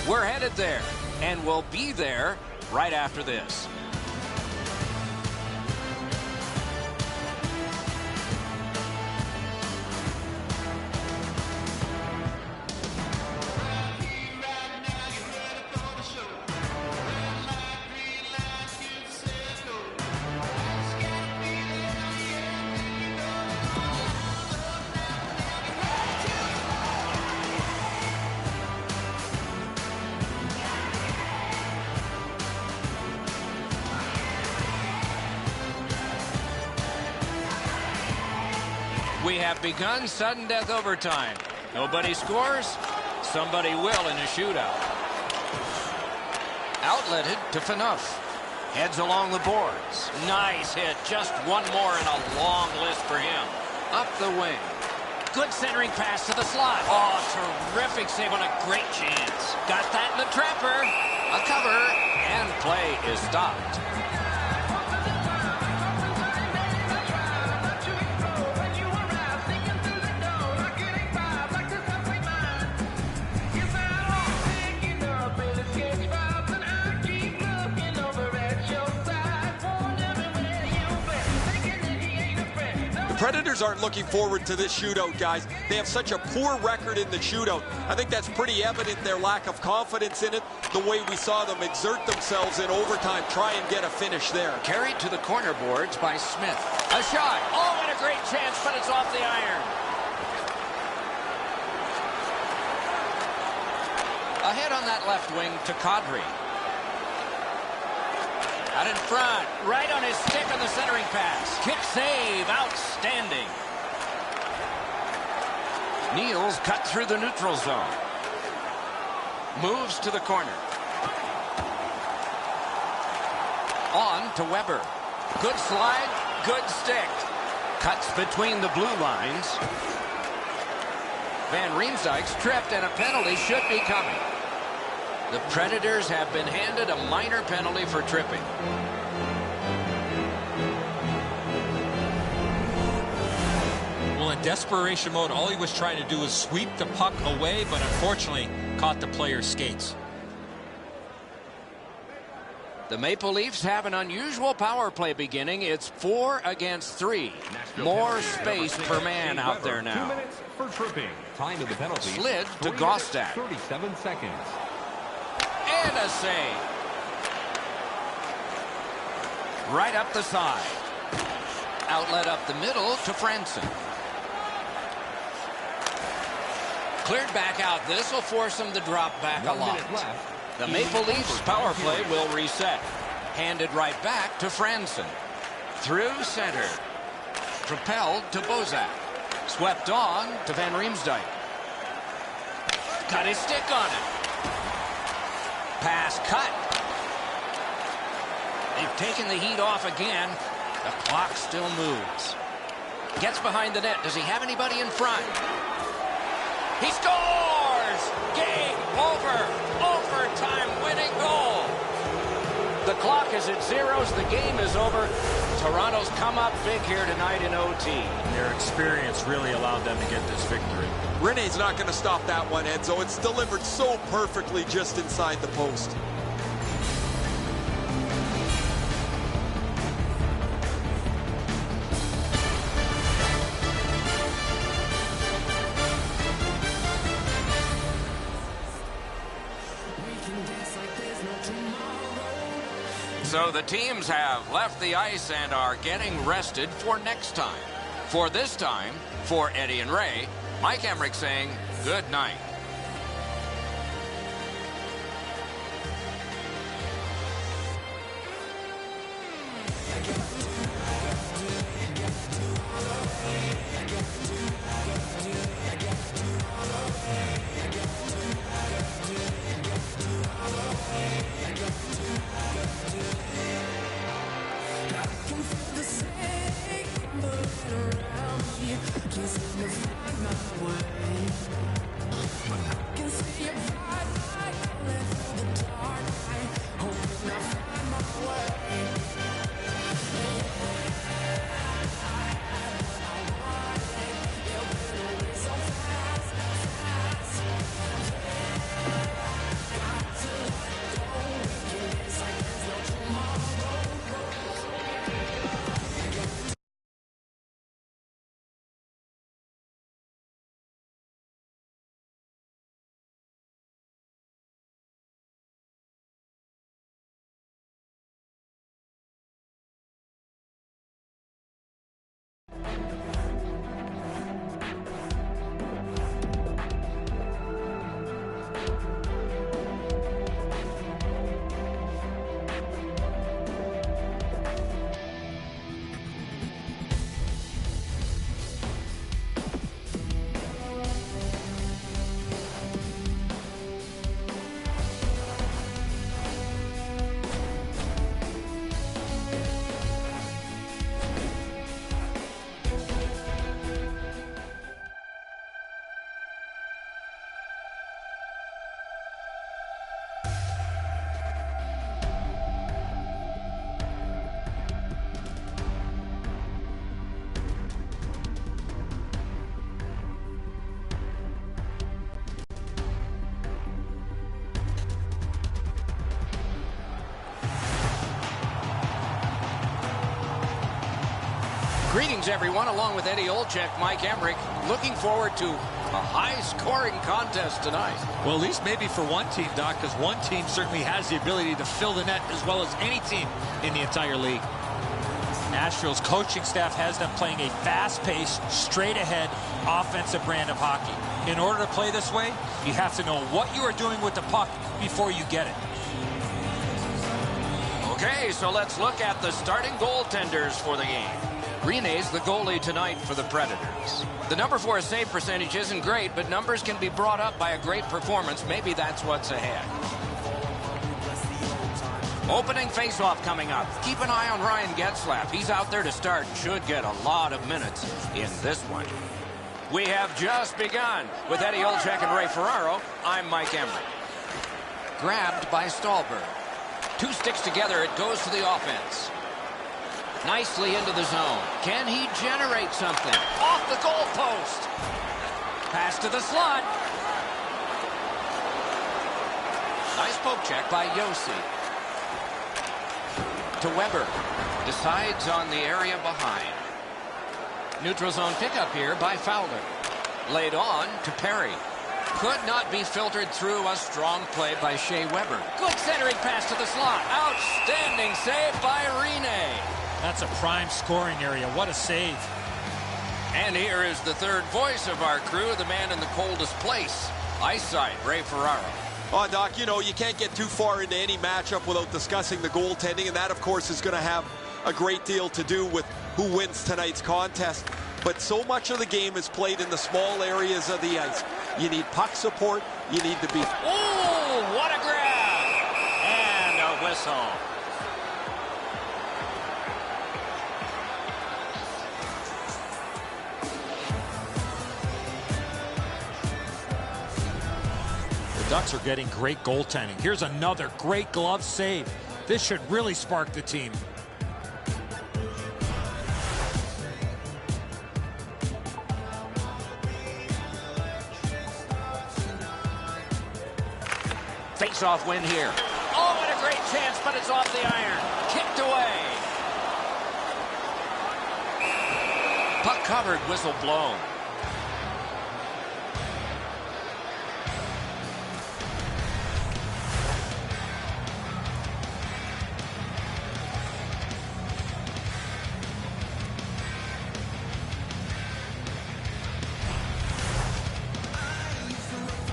We're headed there, and we'll be there right after this. We have begun sudden death overtime. Nobody scores, somebody will in a shootout. Outletted to Phaneuf. Heads along the boards. Nice hit. Just one more in a long list for him. Up the wing. Good centering pass to the slot. Oh, terrific save on a great chance. Got that in the trapper. A cover, and play is stopped. Predators aren't looking forward to this shootout, guys. They have such a poor record in the shootout. I think that's pretty evident, their lack of confidence in it, the way we saw them exert themselves in overtime, try and get a finish there. Carried to the corner boards by Smith. A shot. Oh, what a great chance, but it's off the iron. Ahead on that left wing to Kadri. Out in front, right on his stick on the centering pass. Kick save, outstanding. Neal's cut through the neutral zone. Moves to the corner. On to Weber. Good slide, good stick. Cuts between the blue lines. Van Riemsdyk's tripped and a penalty should be coming. The Predators have been handed a minor penalty for tripping. Well, in desperation mode, all he was trying to do was sweep the puck away, but unfortunately caught the player's skates. The Maple Leafs have an unusual power play beginning. It's 4 against 3. More space per man out there now. 2 minutes for tripping. Time of the penalty. Slid to Gostad. 37 seconds. And a save. Right up the side. Outlet up the middle to Franson. Cleared back out. This will force him to drop back a lot. The Maple Leafs power play will reset. Handed right back to Franson. Through center. Propelled to Bozak. Swept on to Van Riemsdyk. Got his stick on it. Pass cut. They've taken the heat off again. The clock still moves. Gets behind the net. Does he have anybody in front? He scores! Game over. Overtime winning goal. The clock is at zeros. The game is over. Toronto's come up big here tonight in OT. Their experience really allowed them to get this victory. Rene's not going to stop that one, Enzo. It's delivered so perfectly just inside the post. So the teams have left the ice and are getting rested for next time. For this time, for Eddie and Ray, Mike Emmerich saying good night. Greetings, everyone. Along with Eddie Olczyk, Mike Emmerich, looking forward to a high-scoring contest tonight. Well, at least maybe for one team, Doc, because one team certainly has the ability to fill the net as well as any team in the entire league. Nashville's coaching staff has them playing a fast-paced, straight-ahead, offensive brand of hockey. In order to play this way, you have to know what you are doing with the puck before you get it. Okay, so let's look at the starting goaltenders for the game. Rene's the goalie tonight for the Predators. The number 4 save percentage isn't great, but numbers can be brought up by a great performance. Maybe that's what's ahead. Opening faceoff coming up. Keep an eye on Ryan Getzlaf. He's out there to start. Should get a lot of minutes in this one. We have just begun. With Eddie Olczyk and Ray Ferraro, I'm Mike Emmerich. Grabbed by Stallberg. Two sticks together, it goes to the offense. Nicely into the zone. Can he generate something? Off the goal post. Pass to the slot. Nice poke check by Yossi. To Weber. Decides on the area behind. Neutral zone pickup here by Fowler. Laid on to Perry. Could not be filtered through. A strong play by Shea Weber. Good centering pass to the slot. Outstanding save by Rene. That's a prime scoring area. What a save. And here is the third voice of our crew, the man in the coldest place, ice side, Ray Ferraro. Oh, Doc, you know, you can't get too far into any matchup without discussing the goaltending, and that, of course, is going to have a great deal to do with who wins tonight's contest. But so much of the game is played in the small areas of the ice. You need puck support. You need to be... Oh, what a grab! And a whistle. The Ducks are getting great goaltending. Here's another great glove save. This should really spark the team. Face-off win here. Oh, what a great chance, but it's off the iron. Kicked away. Puck covered, whistle blown.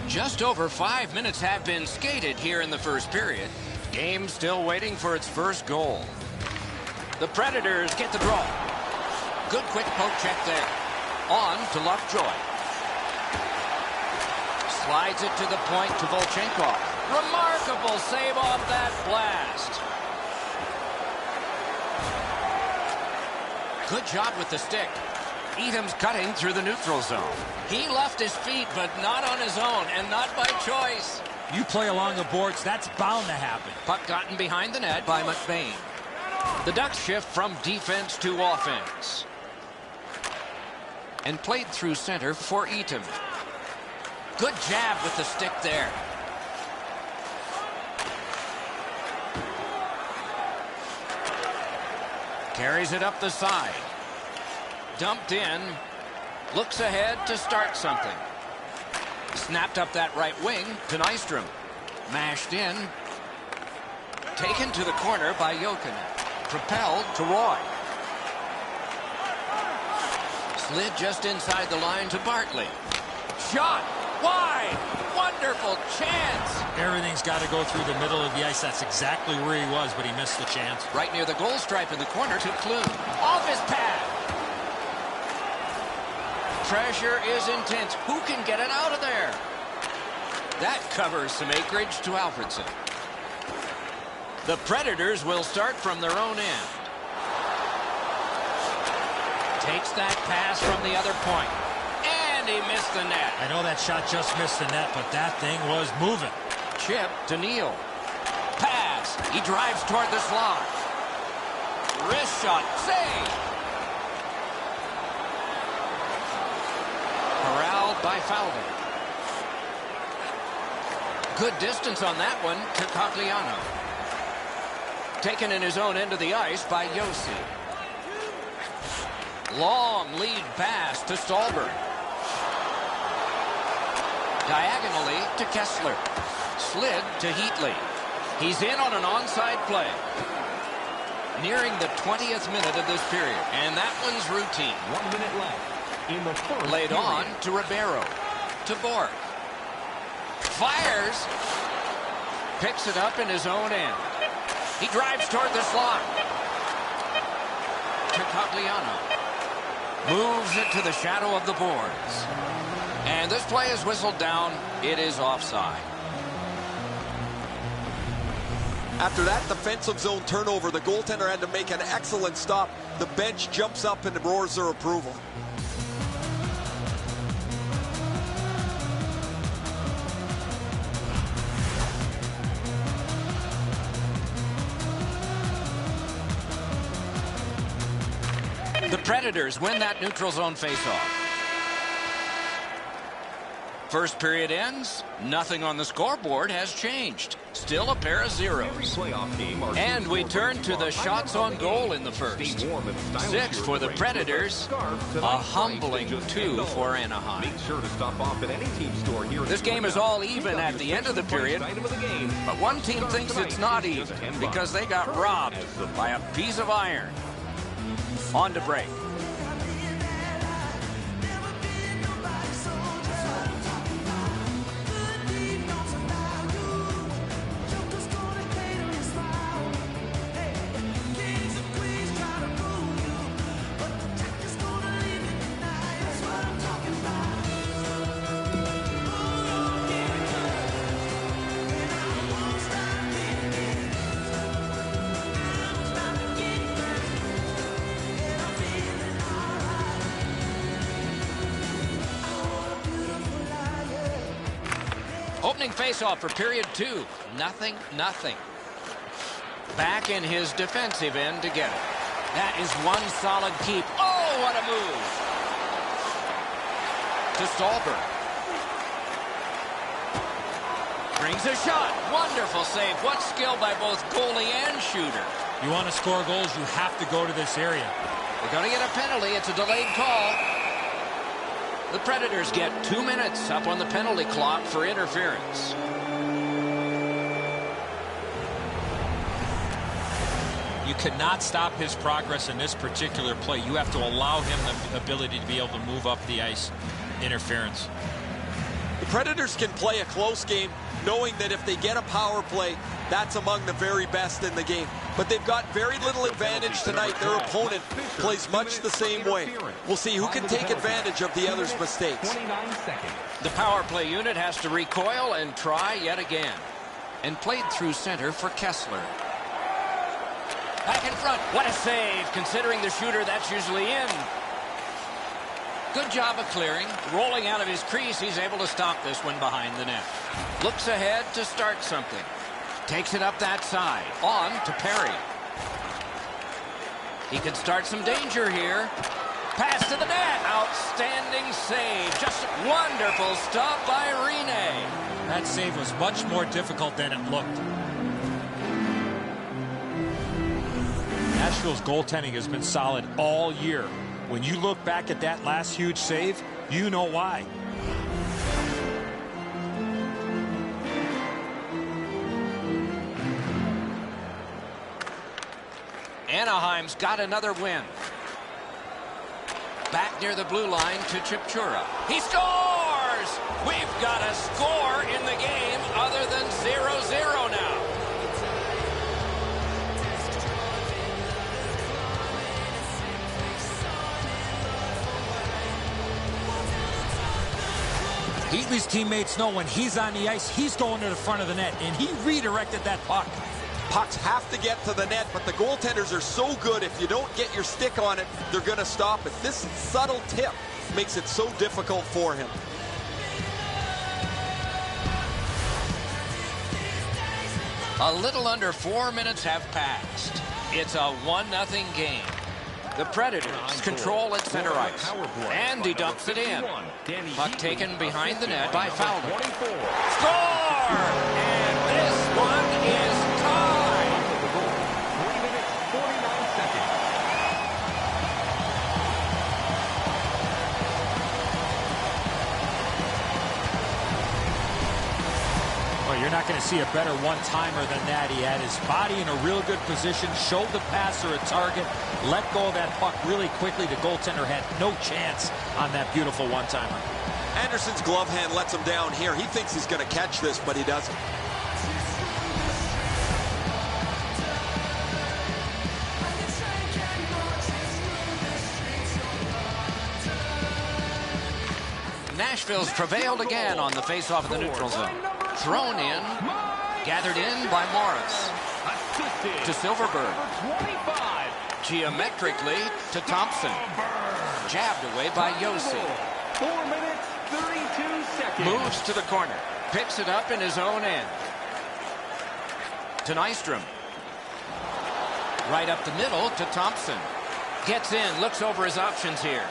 Just over 5 minutes have been skated here in the first period. Game still waiting for its first goal. The Predators get the draw. Good quick poke check there. On to Lovejoy. Slides it to the point to Volchenkov. Remarkable save off that blast. Good job with the stick. Edom's cutting through the neutral zone. He left his feet, but not on his own, and not by choice. You play along the boards, that's bound to happen. Puck gotten behind the net by McBain. The Ducks shift from defense to offense. And played through center for Eaton. Good jab with the stick there. Carries it up the side. Dumped in. Looks ahead to start something. Snapped up that right wing to Nystrom. Mashed in. Taken to the corner by Jokinen. Propelled to Roy. Slid just inside the line to Bartley. Shot. Wide. Wonderful chance. Everything's got to go through the middle of the ice. That's exactly where he was, but he missed the chance. Right near the goal stripe in the corner to Clune. Off his pad. Pressure is intense. Who can get it out of there? That covers some acreage to Alfredson. The Predators will start from their own end. Takes that pass from the other point. And he missed the net. I know that shot just missed the net, but that thing was moving. Chip to Neal. Pass. He drives toward the slot. Wrist shot. Save. Corralled by Fowler. Good distance on that one to Cogliano. Taken in his own end of the ice by Yossi. Long lead pass to Stolberg. Diagonally to Kessler. Slid to Heatley. He's in on an onside play. Nearing the 20th minute of this period. And that one's routine. 1 minute left. In the first Laid period. on to Ribeiro. To Bork. Fires. Picks it up in his own end. He drives toward the slot. To Cogliano. Moves it to the shadow of the boards. And this play is whistled down. It is offside. After that defensive zone turnover, the goaltender had to make an excellent stop. The bench jumps up and roars their approval. The Predators win that neutral zone faceoff. First period ends. Nothing on the scoreboard has changed. Still a pair of zeros. And we turn to the shots on goal in the first. 6 for the Predators. A humbling 2 for Anaheim. This game is all even at the end of the period. But one team thinks it's not even because they got robbed by a piece of iron. On to break. Opening faceoff for period 2. Nothing. Back in his defensive end to get it. That is one solid keep. Oh, what a move. To Stolberg. Brings a shot. Wonderful save. What skill by both goalie and shooter. You want to score goals, you have to go to this area. They're going to get a penalty. It's a delayed call. The Predators get 2 minutes up on the penalty clock for interference. You cannot stop his progress in this particular play. You have to allow him the ability to be able to move up the ice. Interference. The Predators can play a close game knowing that if they get a power play, that's among the very best in the game. But they've got very little advantage tonight. Their opponent plays much the same way. We'll see who can take advantage of the other's mistakes. The power play unit has to recoil and try yet again. And played through center for Kessler. Back in front. What a save, considering the shooter that's usually in. Good job of clearing. Rolling out of his crease, he's able to stop this one behind the net. Looks ahead to start something. Takes it up that side. On to Perry. He could start some danger here. Pass to the net. Outstanding save. Just wonderful stuff by Rene. That save was much more difficult than it looked. Nashville's goaltending has been solid all year. When you look back at that last huge save, you know why. Anaheim's got another win. Back near the blue line to Chipchura. He scores! We've got a score in the game other than 0-0 now. Heatley's teammates know when he's on the ice, he's going to the front of the net, and he redirected that puck. Pucks have to get to the net, but the goaltenders are so good, if you don't get your stick on it, they're going to stop it. This subtle tip makes it so difficult for him. A little under 4 minutes have passed. It's a 1-0 game. The Predators control at center ice. And he dumps it in. Puck taken behind the net by Fowler. Score! And this one is tied. 3 minutes, 49 seconds. Well, you're not going to see a better one-timer than that. He had his body in a real good position, showed the passer a target, let go of that puck really quickly. The goaltender had no chance on that beautiful one-timer. Anderson's glove hand lets him down here. He thinks he's going to catch this, but he doesn't. Nashville's prevailed again on the faceoff of the neutral zone. Thrown in, gathered in by Morris. To Silverberg. Geometrically to Thompson. Jabbed away by Yossi. 4 minutes, 32 seconds. Moves to the corner. Picks it up in his own end. To Nystrom. Right up the middle to Thompson. Gets in, looks over his options here.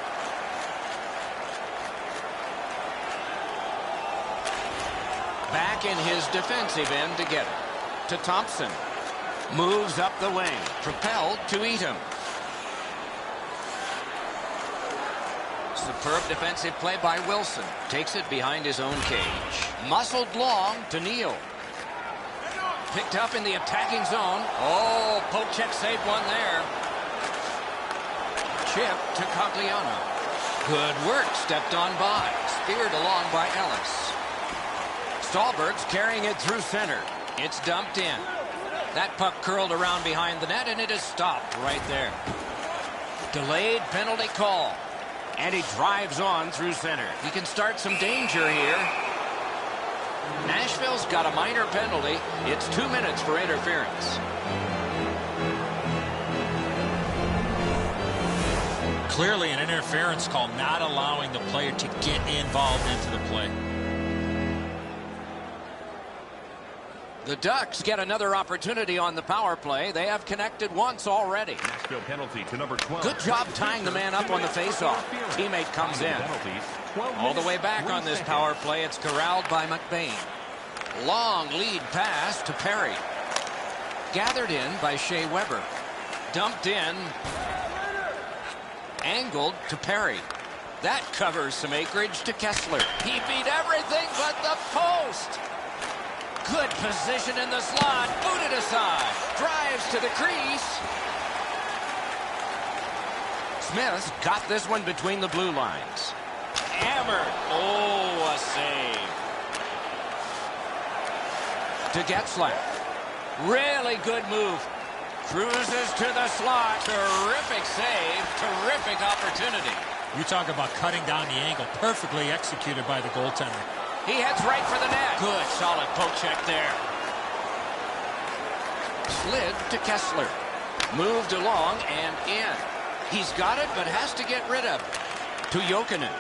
back in his defensive end to get it. To Thompson. Moves up the wing. Propelled to Eaton. Superb defensive play by Wilson. Takes it behind his own cage. Muscled long to Neal. Picked up in the attacking zone. Oh, poke check saved one there. Chip to Cogliano. Good work. Stepped on by. Speared along by Ellis. Stallberg's carrying it through center. It's dumped in. That puck curled around behind the net, and it is stopped right there. Delayed penalty call. And he drives on through center. He can start some danger here. Nashville's got a minor penalty. It's 2 minutes for interference. Clearly an interference call, not allowing the player to get involved into the play. The Ducks get another opportunity on the power play. They have connected once already. Nashville penalty to number 12. Good job tying the man up on the faceoff. Teammate comes in. All the way back on this power play. It's corralled by McBain. Long lead pass to Perry. Gathered in by Shea Weber. Dumped in. Angled to Perry. That covers some acreage to Kessler. He beat everything but the post. Good position in the slot. Booted aside. Drives to the crease. Smith got this one between the blue lines. Hammered. Oh, a save. To Getzlaff. Really good move. Cruises to the slot. Terrific save. Terrific opportunity. You talk about cutting down the angle. Perfectly executed by the goaltender. He heads right for the net. Good, solid poke check there. Slid to Kessler. Moved along and in. He's got it, but has to get rid of it. To Jokinen.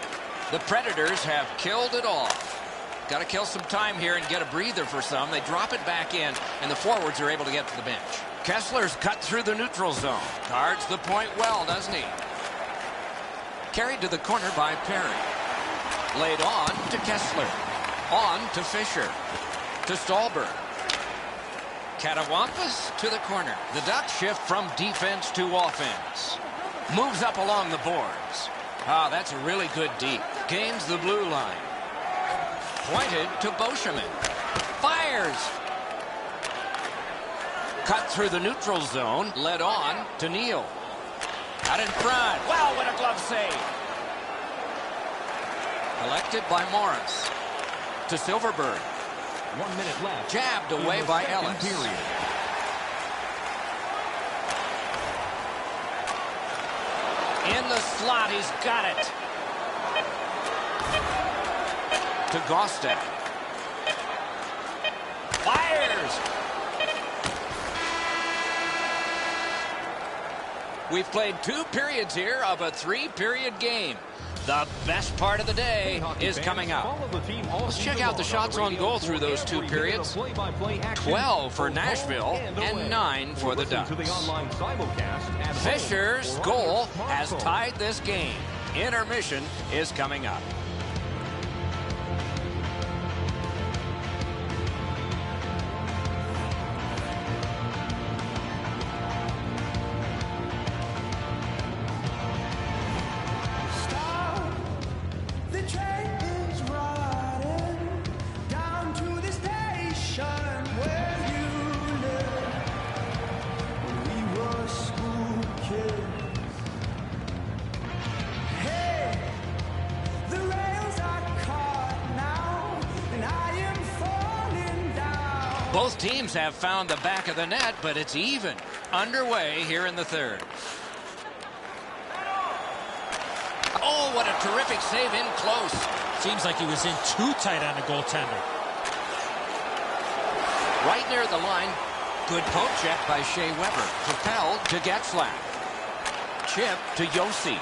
The Predators have killed it off. Got to kill some time here and get a breather for some. They drop it back in, and the forwards are able to get to the bench. Kessler's cut through the neutral zone. Guards the point well, doesn't he? Carried to the corner by Perry. Laid on to Kessler. On to Fisher. To Stallberg. Catawampas to the corner. The Ducks shift from defense to offense. Moves up along the boards. Ah, that's a really good deep. Gains the blue line. Pointed to Beauchemin. Fires. Cut through the neutral zone. Led on to Neal. Out in front. Wow, what a glove save. Collected by Morris. To Silverberg. 1 minute left. Jabbed away by Ellis. Period. In the slot, he's got it. To Gostad. Fires. We've played 2 periods here of a 3-period game. The best part of the day is coming up. Let's check out the shots on goal through those 2 periods. 12 for Nashville and 9 for the Ducks. Fisher's goal has tied this game. Intermission is coming up. Both teams have found the back of the net, but it's even. Underway here in the third. Oh, what a terrific save in close. Seems like he was in too tight on the goaltender. Right near the line. Good poke check by Shea Weber. Propelled to Getzlaff. Chip to Yossi.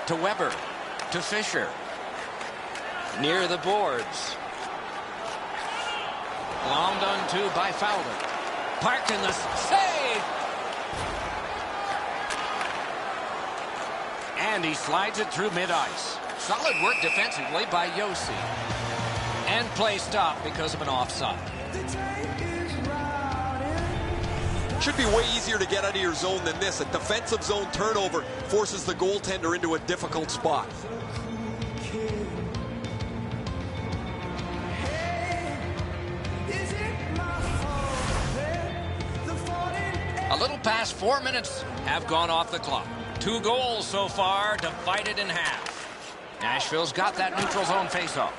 To Weber. To Fisher. Near the boards. Glommed onto by Fowler. Parked in the save. And he slides it through mid-ice. Solid work defensively by Yossi. And play stopped because of an offside. Should be way easier to get out of your zone than this. A defensive zone turnover forces the goaltender into a difficult spot. A little past 4 minutes have gone off the clock. 2 goals so far, divided in half. Nashville's got that neutral zone faceoff.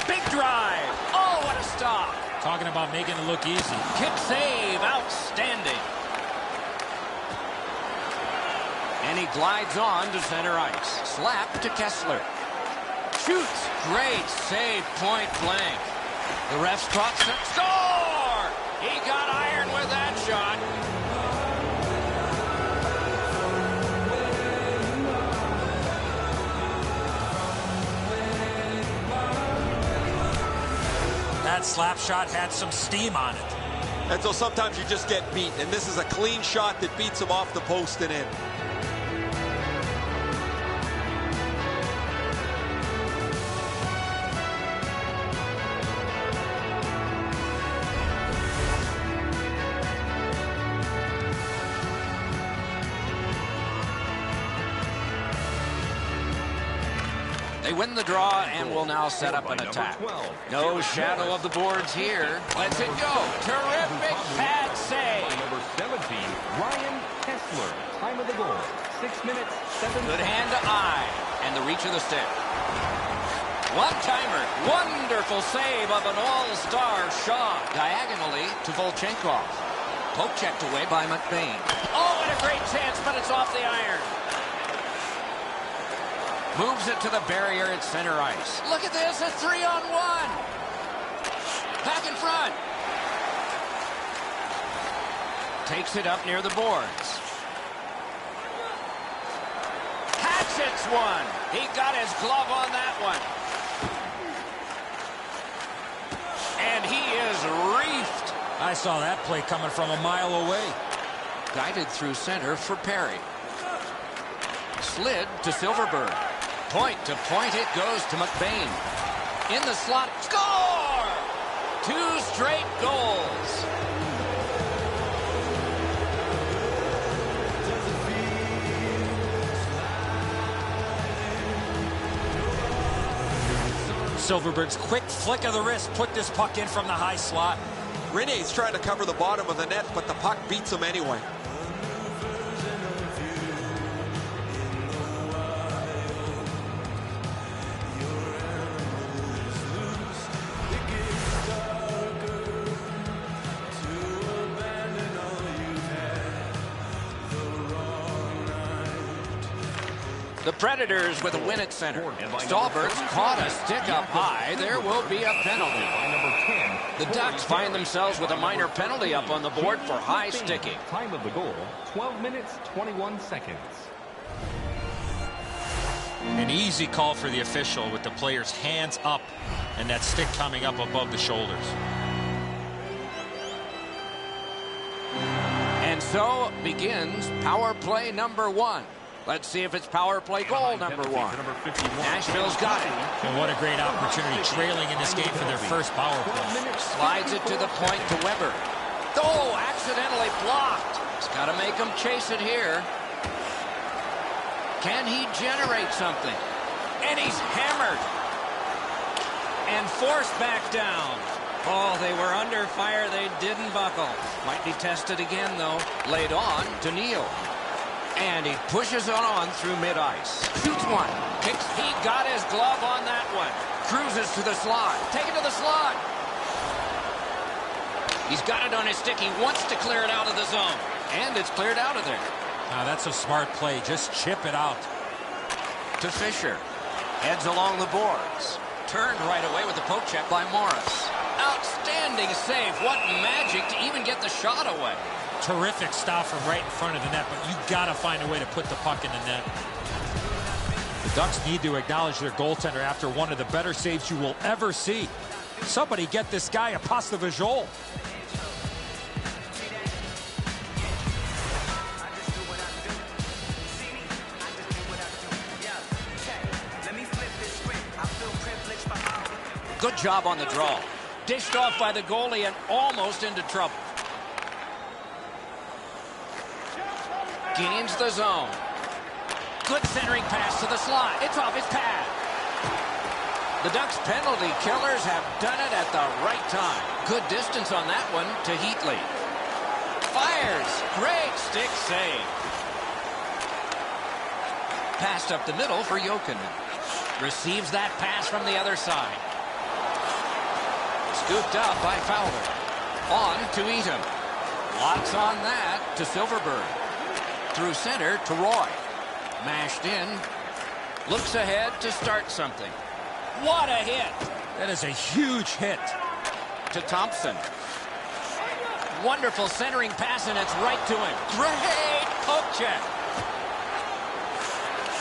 Big drive. Oh, what a stop. Talking about making it look easy. Kick save, outstanding. And he glides on to center ice. Slap to Kessler. Shoots. Great save, point blank. The refs caught. Score! He got iron with that shot. That slap shot had some steam on it. And so sometimes you just get beat, and this is a clean shot that beats him off the post and in. They win the draw and will now set up an attack. No shadow of the boards here. Let's it go. Terrific pad save. Number 17, Ryan Kessler. Time of the goal, 6 minutes, 7 Good hand to eye. And the reach of the stick. One-timer. Wonderful save of an all-star Shaw. Diagonally to Volchenkov. Poke checked away by McBain. Oh, what a great chance, but it's off the iron. Moves it to the barrier at center ice. Look at this, a 3-on-1. Back in front. Takes it up near the boards. Hatchets one. He got his glove on that one. And he is reefed. I saw that play coming from a mile away. Guided through center for Perry. Slid to Silverberg. Point to point it goes to McBain. In the slot. Score! 2 straight goals. Silverberg's quick flick of the wrist put this puck in from the high slot. Rene's trying to cover the bottom of the net, but the puck beats him anyway. The Predators with a win at center. Stallberg's caught a stick up high. There will be a penalty. The Ducks find themselves with a minor penalty up on the board for high sticking. Time of the goal, 12 minutes, 21 seconds. An easy call for the official with the player's hands up and that stick coming up above the shoulders. And so begins power play number 1. Let's see if it's power play goal number 1. Nashville's got it. And what a great opportunity trailing in this game for their first power play. Slides it to the point to Weber. Oh, accidentally blocked. He's got to make him chase it here. Can he generate something? And he's hammered. And forced back down. Oh, they were under fire. They didn't buckle. Might be tested again, though. Laid on to Neal. And he pushes it on through mid-ice. Shoots one. Kicks. He got his glove on that one. Cruises to the slot. Take it to the slot. He's got it on his stick. He wants to clear it out of the zone. And it's cleared out of there. Now that's a smart play. Just chip it out. To Fisher. Heads along the boards. Turned right away with the poke check by Morris. Outstanding save. What magic to even get the shot away. Terrific stop from right in front of the net, but you got to find a way to put the puck in the net. The Ducks need to acknowledge their goaltender after one of the better saves you will ever see. Somebody get this guy a pass de visual. Good job on the draw. Dished off by the goalie and almost into trouble. Gains the zone. Good centering pass to the slot. It's off his pad. The Ducks penalty killers have done it at the right time. Good distance on that one to Heatley. Fires. Great stick save. Passed up the middle for Jokinen. Receives that pass from the other side. Scooped up by Fowler. On to Eaton. Lots on that to Silverberg. Through center to Roy. Mashed in. Looks ahead to start something. What a hit. That is a huge hit. To Thompson. Wonderful centering pass, and it's right to him. Great poke check.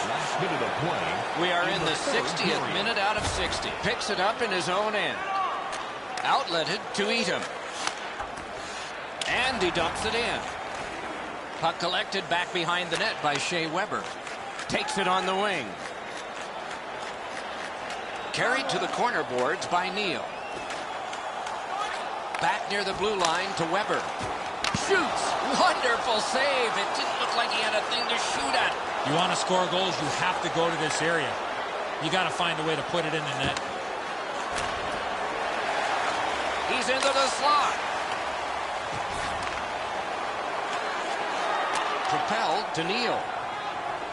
Last minute of play. We are in the 60th minute out of 60. Picks it up in his own end. Outletted to Eaton. And he dumps it in. Puck collected back behind the net by Shea Weber. Takes it on the wing. Carried to the corner boards by Neal. Back near the blue line to Weber. Shoots. Wonderful save. It didn't look like he had a thing to shoot at. You want to score goals, you have to go to this area. You got to find a way to put it in the net. He's into the slot. Propelled to Neal.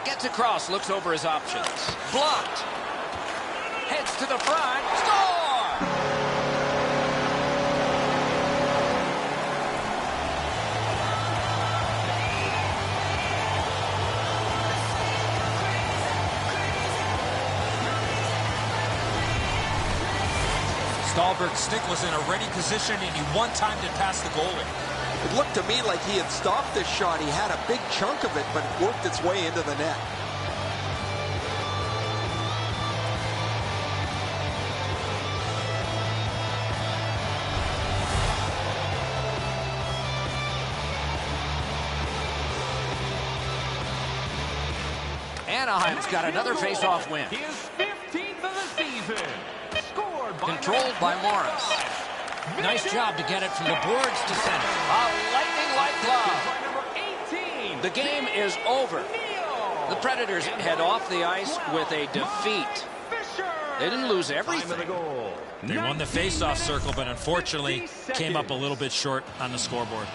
Gets across, looks over his options. Blocked. Heads to the front. Score! Stahlberg's stick was in a ready position, and he one-timed it past the goalie. It looked to me like he had stopped this shot. He had a big chunk of it, but it worked its way into the net. Anaheim's got another face-off win. His 15th of the season. Scored by Controlled by Morris. Nice job to get it from the boards to center. A lightning-like glove. by number 18. The game is over. The Predators head off the ice with a defeat. They didn't lose everything. They won the face-off circle, but unfortunately came up a little bit short on the scoreboard.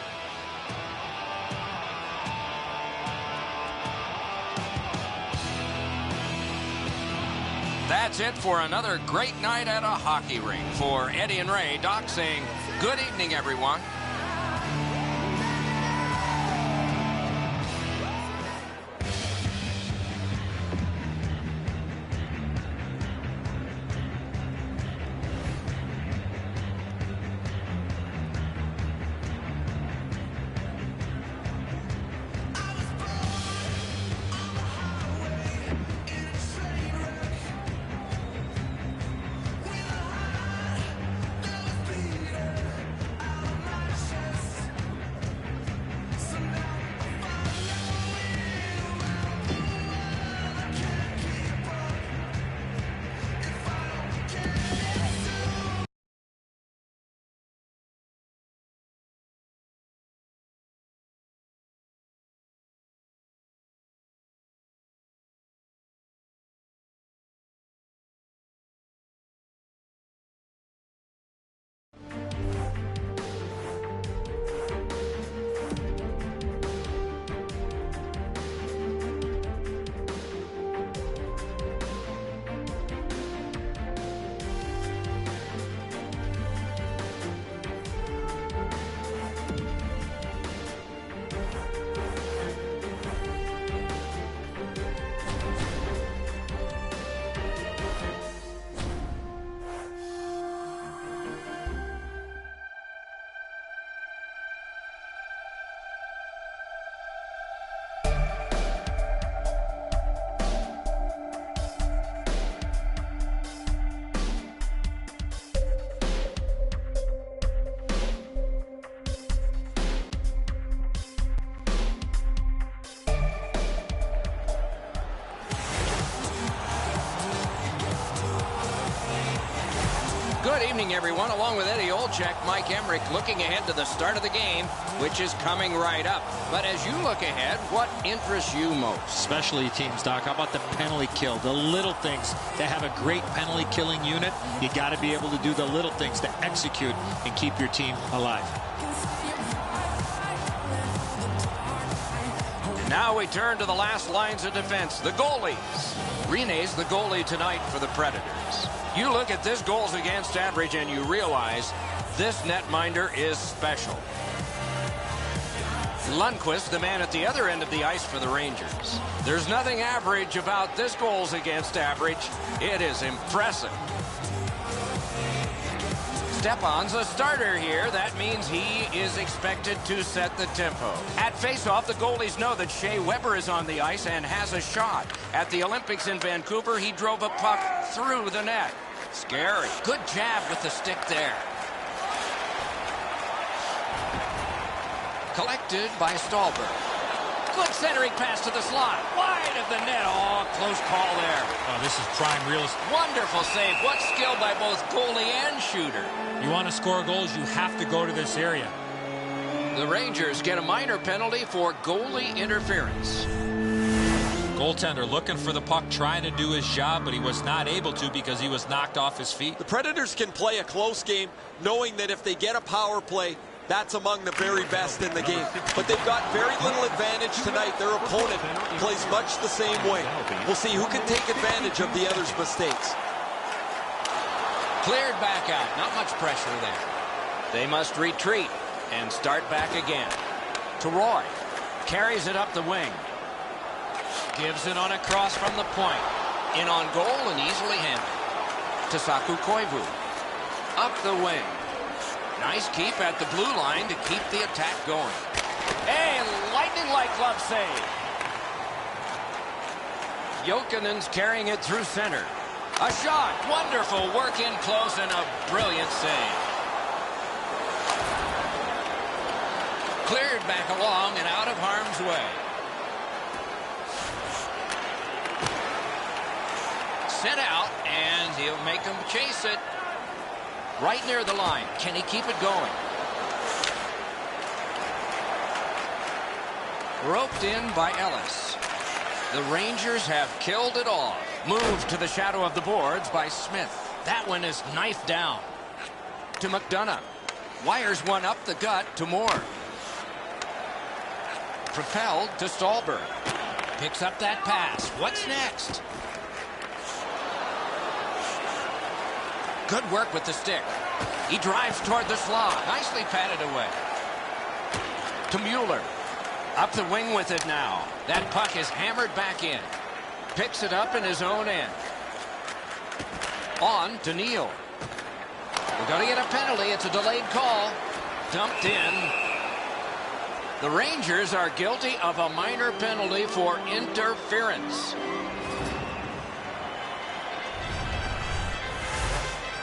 That's it for another great night at a hockey rink. For Eddie and Ray, Doc saying good evening, everyone. evening, everyone. Along with Eddie Olczyk, Mike Emmerich looking ahead to the start of the game, which is coming right up. But as you look ahead, what interests you most? Specialty teams, Doc. How about the penalty kill? The little things. To have a great penalty killing unit, you got to be able to do the little things to execute and keep your team alive. And now we turn to the last lines of defense, the goalies. Rene's the goalie tonight for the Predators. You look at this goals against average and you realize this netminder is special. Lundqvist, the man at the other end of the ice for the Rangers. There's nothing average about this goals against average. It is impressive. Stepan's a starter here. That means he is expected to set the tempo. At faceoff, the goalies know that Shea Weber is on the ice and has a shot. At the Olympics in Vancouver, he drove a puck through the net. Scary. Good jab with the stick there. Collected by Stallberg. Good centering pass to the slot. Wide of the net. Oh, close call there. Oh, this is prime real estate. Wonderful save. What skill by both goalie and shooter. You want to score goals, you have to go to this area. The Rangers get a minor penalty for goalie interference. Goaltender looking for the puck, trying to do his job, but he was not able to because he was knocked off his feet. The Predators can play a close game knowing that if they get a power play, that's among the very best in the game. But they've got very little advantage tonight. Their opponent plays much the same way. We'll see who can take advantage of the other's mistakes. Cleared back out. Not much pressure there. They must retreat and start back again. To Roy. Carries it up the wing. Gives it on a cross from the point. In on goal and easily handled. To Saku Koivu. Up the wing. Nice keep at the blue line to keep the attack going. Hey, lightning-like glove save. Jokinen's carrying it through center. A shot. Wonderful work in close and a brilliant save. Cleared back along and out of harm's way. Sent out, and he'll make him chase it. Right near the line. Can he keep it going? Roped in by Ellis. The Rangers have killed it all. Moved to the shadow of the boards by Smith. That one is knifed down. To McDonough. Wires one up the gut to Moore. Propelled to Stallberg. Picks up that pass. What's next? Good work with the stick. He drives toward the slot. Nicely patted away. To Mueller. Up the wing with it now. That puck is hammered back in. Picks it up in his own end. On to Neal. We're going to get a penalty. It's a delayed call. Dumped in. The Rangers are guilty of a minor penalty for interference.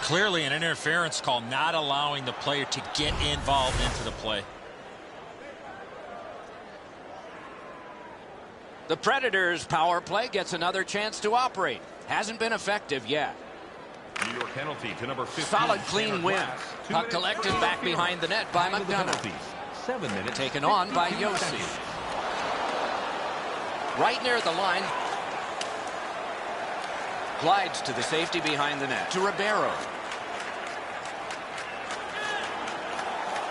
Clearly an interference call, not allowing the player to get involved into the play. The Predators' power play gets another chance to operate. Hasn't been effective yet. New York penalty to number 15. Solid, clean win. Puck collected back behind the net by McDonough. 7 minutes. Taken on by Yossi. Right near the line. Glides to the safety behind the net. To Ribeiro.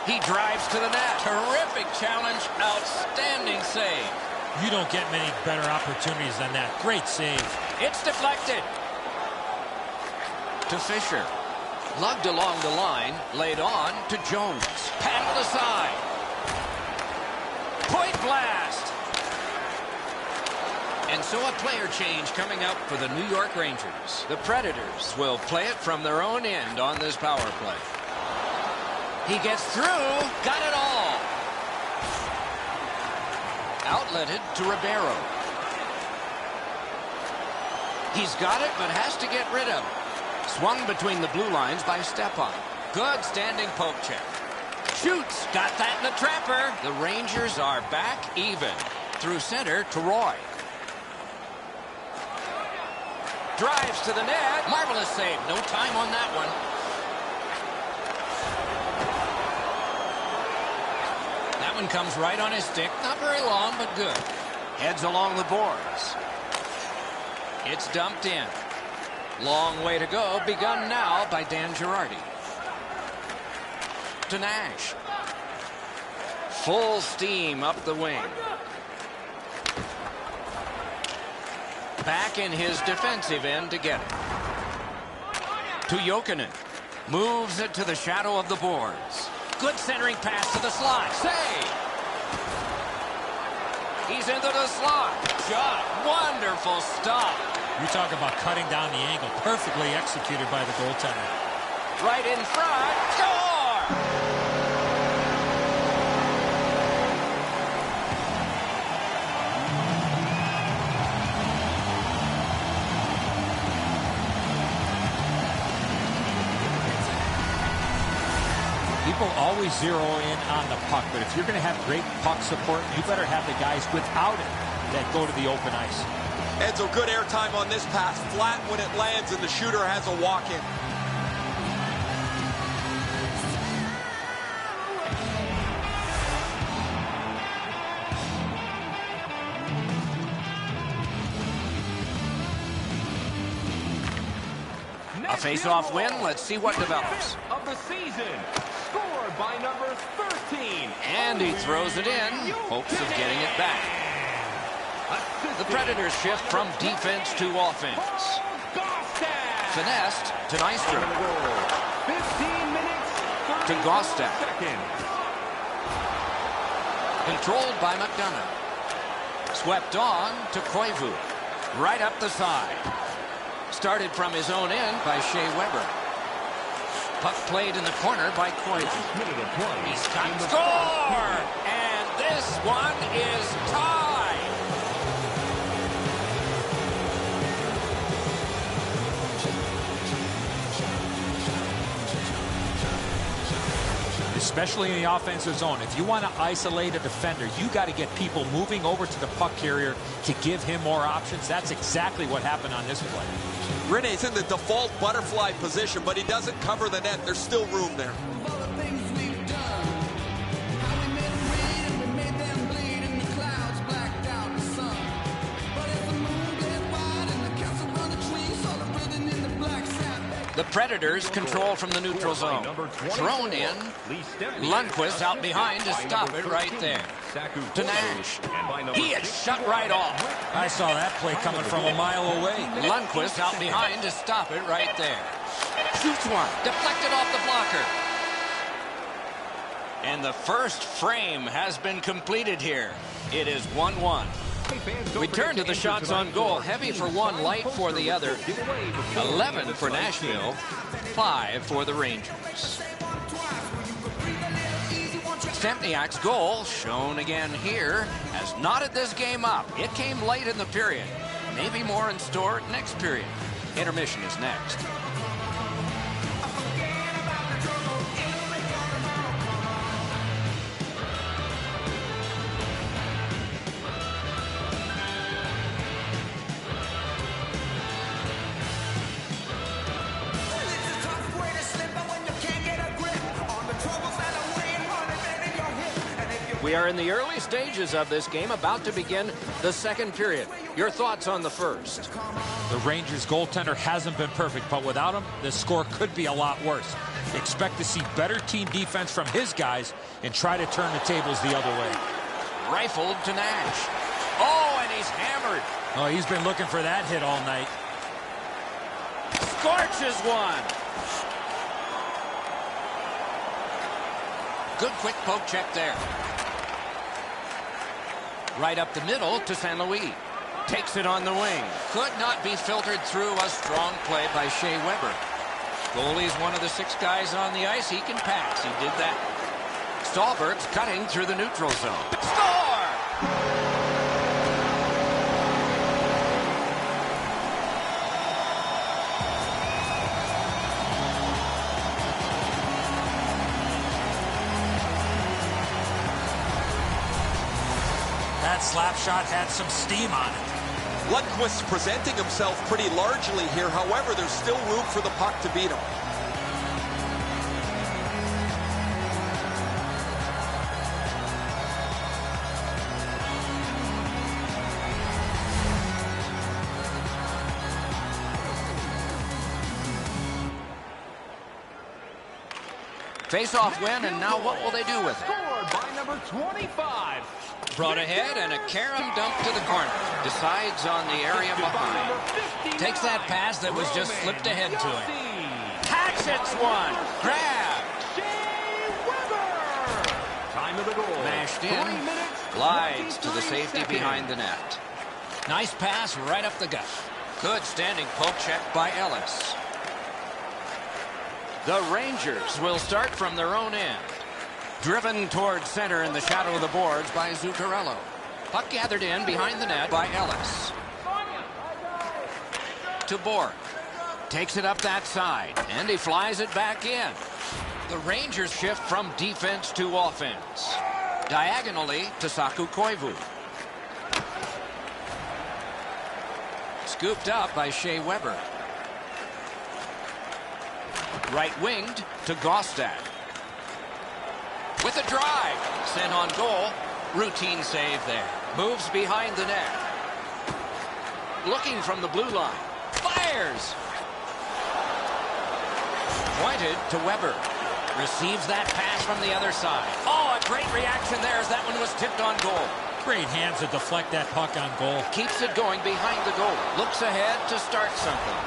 He drives to the net. Terrific challenge. Outstanding save. You don't get many better opportunities than that. Great save. It's deflected. To Fisher. Lugged along the line. Laid on to Jones. Paddled aside. Point blast. And so a player change coming up for the New York Rangers. The Predators will play it from their own end on this power play. He gets through. Got it all. Outletted to Ribeiro. He's got it, but has to get rid of it. Swung between the blue lines by Stepan. Good standing poke check. Shoots. Got that in the trapper. The Rangers are back even. Through center to Roy. Drives to the net. Marvelous save. No time on that one. That one comes right on his stick. Not very long, but good. Heads along the boards. It's dumped in. Long way to go. Begun now by Dan Girardi. To Nash. Full steam up the wing. Back in his defensive end to get it. To Jokinen. Moves it to the shadow of the boards. Good centering pass to the slot. Save! He's into the slot. Shot. Wonderful stop. You talk about cutting down the angle. Perfectly executed by the goaltender. Right in front. Score! People always zero in on the puck, but if you're going to have great puck support, you better have the guys without it that go to the open ice. Edzo, good airtime on this pass. Flat when it lands, and the shooter has a walk-in. A face-off win. Let's see what develops. Of the season, scored by number 13. And he throws it in. Hopes of getting it back. The Predators shift from defense to offense. Finessed to Nystrom. 15 minutes, To Gostek. seconds. Controlled by McDonough. Swept on to Koivu. Right up the side. Started from his own end by Shea Weber. Puck played in the corner by Koivu. Minute of play. He's got score! And this one is tied. Especially in the offensive zone. If you want to isolate a defender, you got to get people moving over to the puck carrier to give him more options. That's exactly what happened on this play. Rene's in the default butterfly position, but he doesn't cover the net. There's still room there. The Predators control from the neutral zone. Thrown in. Lundqvist out behind to stop it right there. To Nash. He is shut right off. I saw that play coming from a mile away. Lundqvist out behind to stop it right there. Shoots one. Deflected off the blocker. And the first frame has been completed here. It is 1-1. We turn to the shots on goal. Heavy for one, light for the other. 11 for Nashville, 5 for the Rangers. Stempniak's goal, shown again here, has knotted this game up. It came late in the period. Maybe more in store next period. Intermission is next. We are in the early stages of this game, about to begin the second period. Your thoughts on the first? The Rangers goaltender hasn't been perfect, but without him, the score could be a lot worse. Expect to see better team defense from his guys and try to turn the tables the other way. Rifled to Nash. Oh, and he's hammered. Oh, he's been looking for that hit all night. Scorches one. Good quick poke check there. Right up the middle to St. Louis. Takes it on the wing. Could not be filtered through. A strong play by Shea Weber. Goalie's one of the 6 guys on the ice. He can pass. He did that. Stallberg's cutting through the neutral zone. Score! That slap shot had some steam on it. Lundqvist's presenting himself pretty largely here. However, there's still room for the puck to beat him. Face-off win, and now what will they do with it? Scored by number 25. Brought ahead, and a carom dump to the corner. Decides on the area behind. Takes that pass that was just slipped ahead to him. Hatchets one. Grab. Time of the goal. Mashed in. Glides to the safety behind the net. Nice pass right up the gut. Good standing poke check by Ellis. The Rangers will start from their own end. Driven towards center in the shadow of the boards by Zuccarello. Puck gathered in behind the net by Ellis. To Borg. Takes it up that side, and he flies it back in. The Rangers shift from defense to offense. Diagonally to Saku Koivu. Scooped up by Shea Weber. Right-winged to Gostad. With a drive. Sent on goal. Routine save there. Moves behind the net. Looking from the blue line. Fires. Pointed to Weber. Receives that pass from the other side. Oh, a great reaction there as that one was tipped on goal. Great hands to deflect that puck on goal. Keeps it going behind the goal. Looks ahead to start something.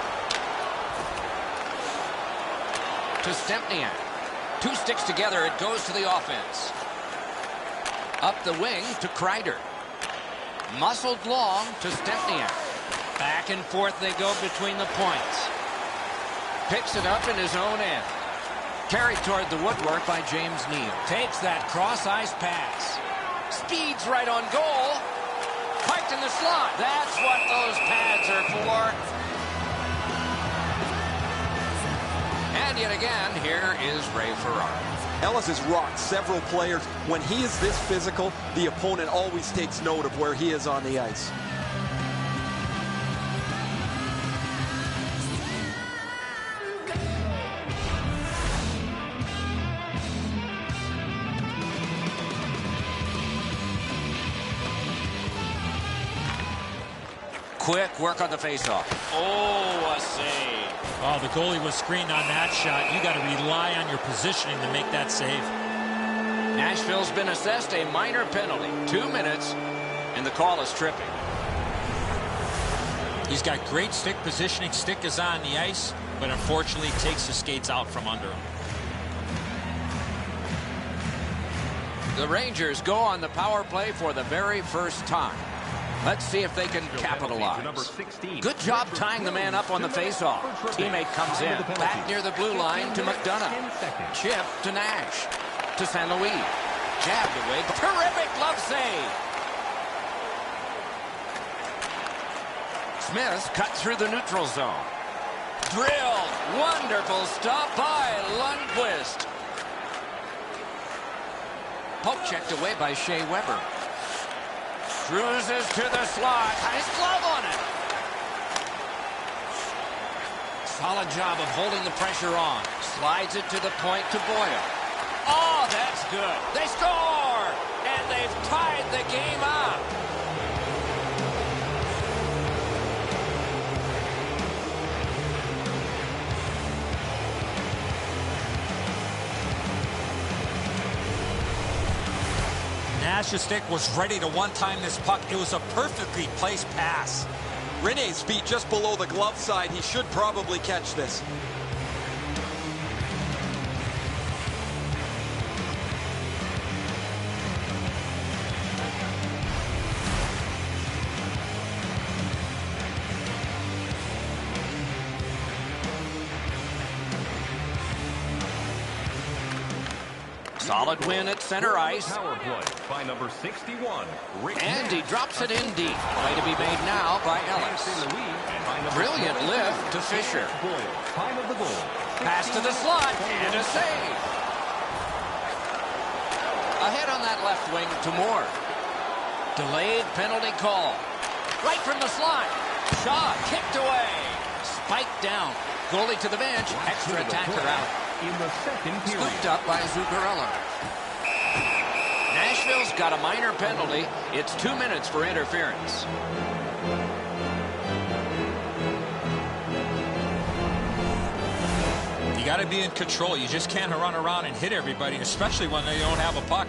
To Stempniak. Two sticks together, it goes to the offense. Up the wing to Kreider. Muscled long to Stempniak. Back and forth they go between the points. Picks it up in his own end. Carried toward the woodwork by James Neal. Takes that cross-ice pass. Speeds right on goal. Parked in the slot. That's what those pads are for. And yet again, here is Ray Ferraro. Ellis has rocked several players. When he is this physical, the opponent always takes note of where he is on the ice. Quick work on the faceoff. Oh, a save. Oh, the goalie was screened on that shot. You got to rely on your positioning to make that save. Nashville's been assessed a minor penalty. 2 minutes, and the call is tripping. He's got great stick positioning. Stick is on the ice, but unfortunately takes the skates out from under him. The Rangers go on the power play for the very first time. Let's see if they can capitalize. Good job tying the man up on the faceoff. Teammate comes in. Back near the blue line to McDonough. Chip to Nash. To St. Louis. Jabbed away. Terrific glove save. Smith cut through the neutral zone. Drilled. Wonderful stop by Lundqvist. Poke checked away by Shea Weber. Cruises to the slot. Nice glove on it. Solid job of holding the pressure on. Slides it to the point to Boyle. Oh, that's good. They score! And they've tied the game up. Nash's stick was ready to one-time this puck. It was a perfectly placed pass. Rene's feet just below the glove side. He should probably catch this. Solid win at center ice. Power play by number 61. And he drops it in deep. Play to be made now by Ellis. Brilliant lift to Fisher. Time of the goal. Pass to the slot and a save. Ahead on that left wing to Moore. Delayed penalty call. Right from the slot. Shot kicked away. Spiked down. Goalie to the bench. Extra attacker out. In the second period. Scooped up by Zuccarello. Nashville's got a minor penalty. It's 2 minutes for interference. You got to be in control. You just can't run around and hit everybody, especially when they don't have a puck.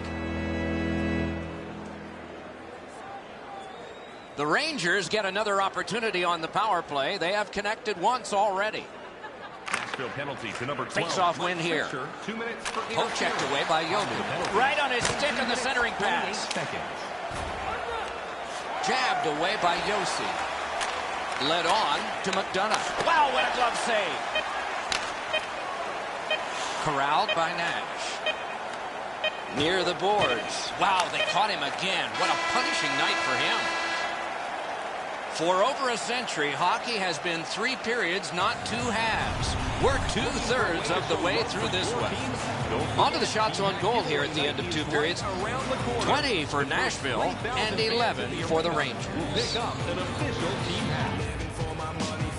The Rangers get another opportunity on the power play. They have connected once already. Nashville penalty to number 12. Face-off win here. 2 minutes for Poke checked away by Yogi. Right on his stick on the centering pass. Jabbed away by Yossi. Led on to McDonough. Wow, what a glove save. Corralled by Nash. Near the boards. Wow, they caught him again. What a punishing night for him. For over a century, hockey has been 3 periods, not 2 halves. We're 2/3 of the way through this one. On to the shots on goal here at the end of 2 periods. 20 for Nashville and 11 for the Rangers.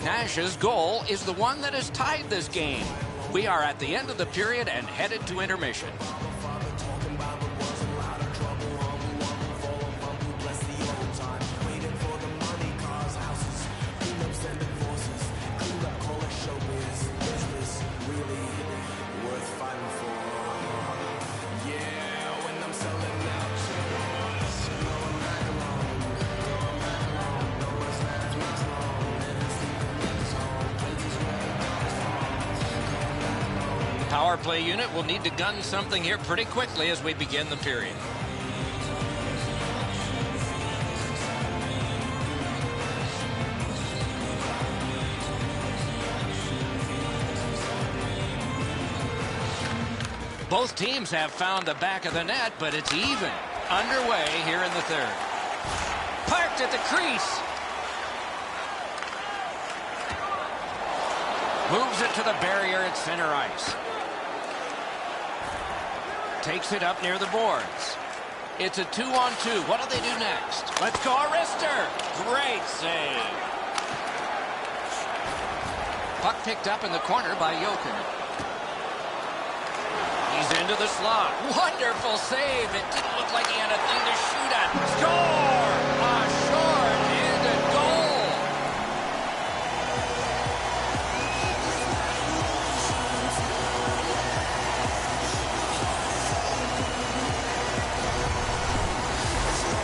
Nash's goal is the one that has tied this game. We are at the end of the period and headed to intermission. Power play unit will need to gun something here pretty quickly as we begin the period. Both teams have found the back of the net, but it's even. Underway here in the 3rd. Parked at the crease. Moves it to the barrier at center ice. Takes it up near the boards. It's a 2-on-2. What do they do next? Let's go, Arister. Great save. Puck picked up in the corner by Jokin. He's into the slot. Wonderful save. It didn't look like he had a thing to shoot at. Score! A short-handed goal.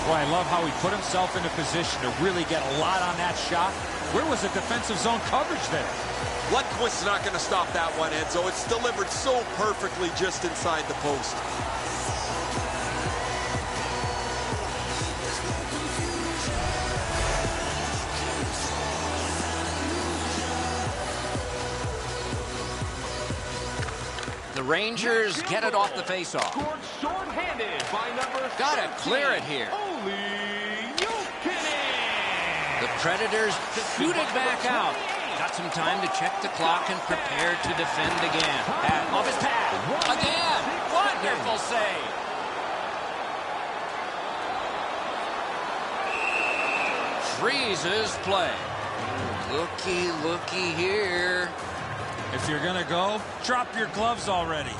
Boy, I love how he put himself in a position to really get a lot on that shot. Where was the defensive zone coverage there? Lundqvist's not going to stop that one, Enzo. It's delivered so perfectly just inside the post. The Rangers get it off the faceoff. Got to clear it here. The Predators shoot it back out. Got some time to check the clock and prepare to defend again. Off his pad. Again. Wonderful save. Freezes play. Looky here. If you're going to go, drop your gloves already.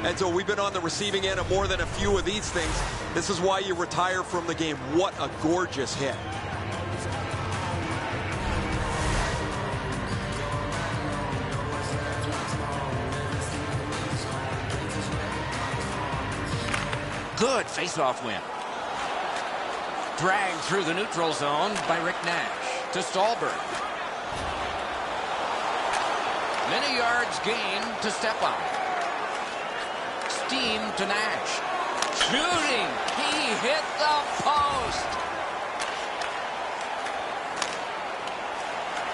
Enzo, we've been on the receiving end of more than a few of these things. This is why you retire from the game. What a gorgeous hit. Good face-off win. Dragged through the neutral zone by Rick Nash to Stallberg. Many yards gained to Stepan. Steam to Nash. Shooting. He hit the post.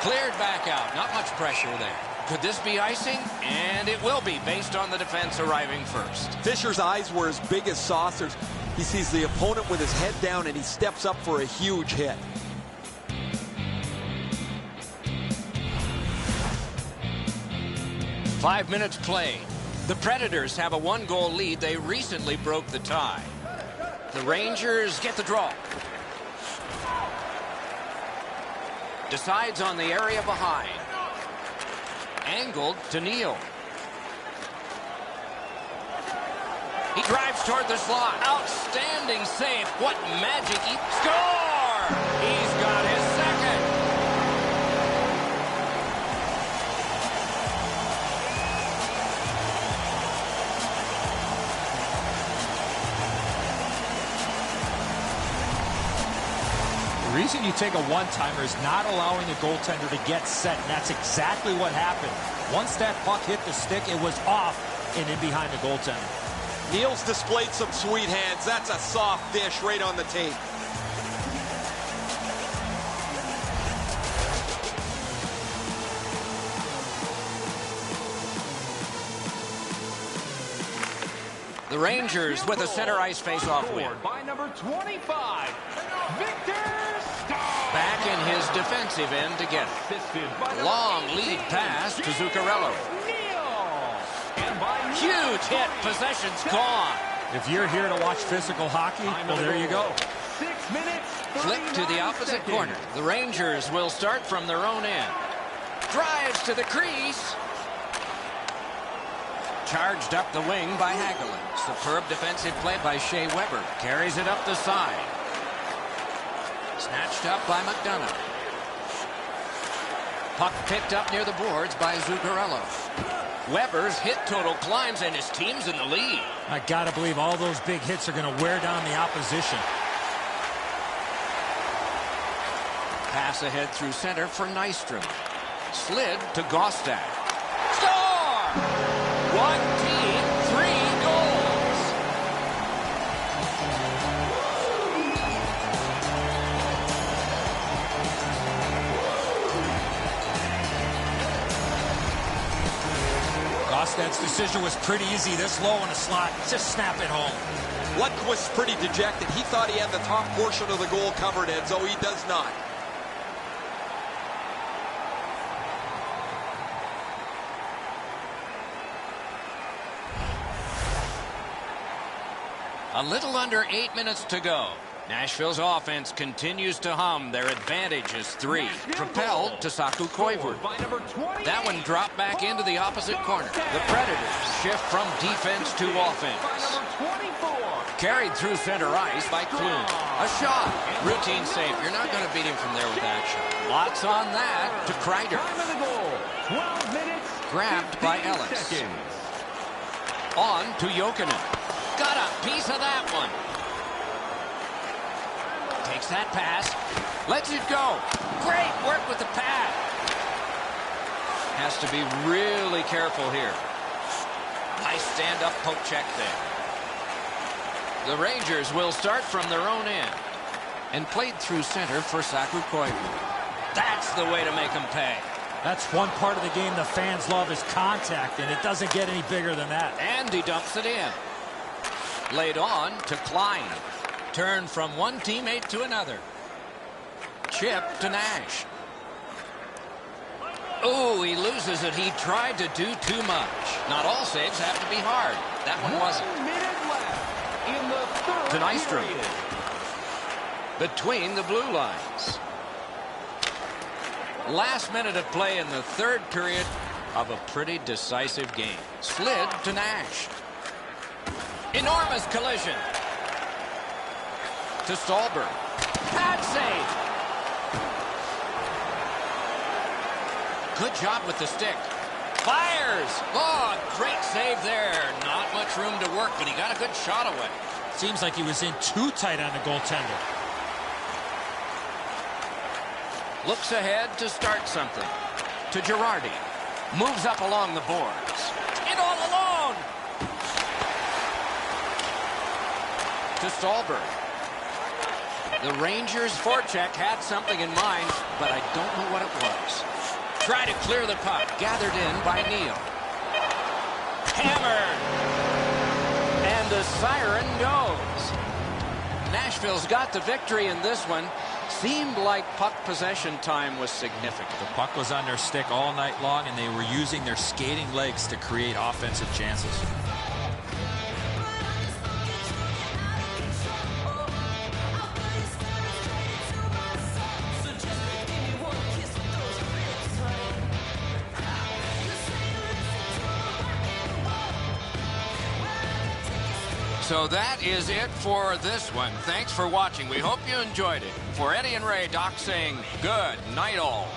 Cleared back out. Not much pressure there. Could this be icing? And it will be, based on the defense arriving first. Fisher's eyes were as big as saucers. He sees the opponent with his head down, and he steps up for a huge hit. Five minutes played. The Predators have a 1-goal lead. They recently broke the tie. The Rangers get the draw. Decides on the area behind. Angled to Neal. He drives toward the slot. Outstanding save. What magic. Score! He's got his second. reason you take a one-timer is not allowing the goaltender to get set, and that's exactly what happened. Once that puck hit the stick, it was off and in behind the goaltender. Neal's displayed some sweet hands. That's a soft dish right on the tape. The Rangers with a center ice face-off win. By number 25, Victor Starr. Back in his defensive end to get it. Long lead pass to Zuccarello. Huge hit. Possession's gone. If you're here to watch physical hockey, well, there you go. 6 minutes. Flip to the opposite corner. The Rangers will start from their own end. Drives to the crease. Charged up the wing by Hagelin. Superb defensive play by Shea Weber. Carries it up the side. Snatched up by McDonough. Puck picked up near the boards by Zuccarello. Weber's hit total climbs and his team's in the lead. I gotta believe all those big hits are gonna wear down the opposition. Pass ahead through center for Nystrom. Slid to Gostak. Score! One team, 3 goals. Gostak's decision was pretty easy. This low in the slot, just snap it home. Lundqvist's pretty dejected. He thought he had the top portion of the goal covered, Edzo. He does not. A little under 8 minutes to go. Nashville's offense continues to hum. Their advantage is 3. Propelled to Saku Koivu. That one dropped back into the opposite corner. The Predators shift from defense to offense. Carried through center ice by Klum. A shot. Routine save. You're not going to beat him from there with that shot. Lots on that to Kreider. Grabbed by Ellis. On to Jokinen. Got a piece of that one. Takes that pass. Lets it go. Great work with the pad. Has to be really careful here. Nice stand-up poke check there. The Rangers will start from their own end. And played through center for Saku Koivu. That's the way to make them pay. That's one part of the game the fans love is contact, and it doesn't get any bigger than that. And he dumps it in. Laid on to Klein. Turn from one teammate to another. Chip to Nash. Oh, he loses it. He tried to do too much. Not all saves have to be hard. That one wasn't. 1 minute left in the third To Nystrom. period. Between the blue lines. Last minute of play in the third period of a pretty decisive game. Slid to Nash. Enormous collision. To Stolberg. Pad save. Good job with the stick. Fires. Oh, great save there. Not much room to work, but he got a good shot away. Seems like he was in too tight on the goaltender. Looks ahead to start something. To Girardi. Moves up along the boards. In all alone. To Stolberg. The Rangers' forecheck had something in mind, but I don't know what it was. Try to clear the puck. Gathered in by Neal. Hammered. And the siren goes. Nashville's got the victory in this one. Seemed like puck possession time was significant. The puck was on their stick all night long, and they were using their skating legs to create offensive chances. So that is it for this one. Thanks for watching. We hope you enjoyed it. For Eddie and Ray, Doc saying good night all.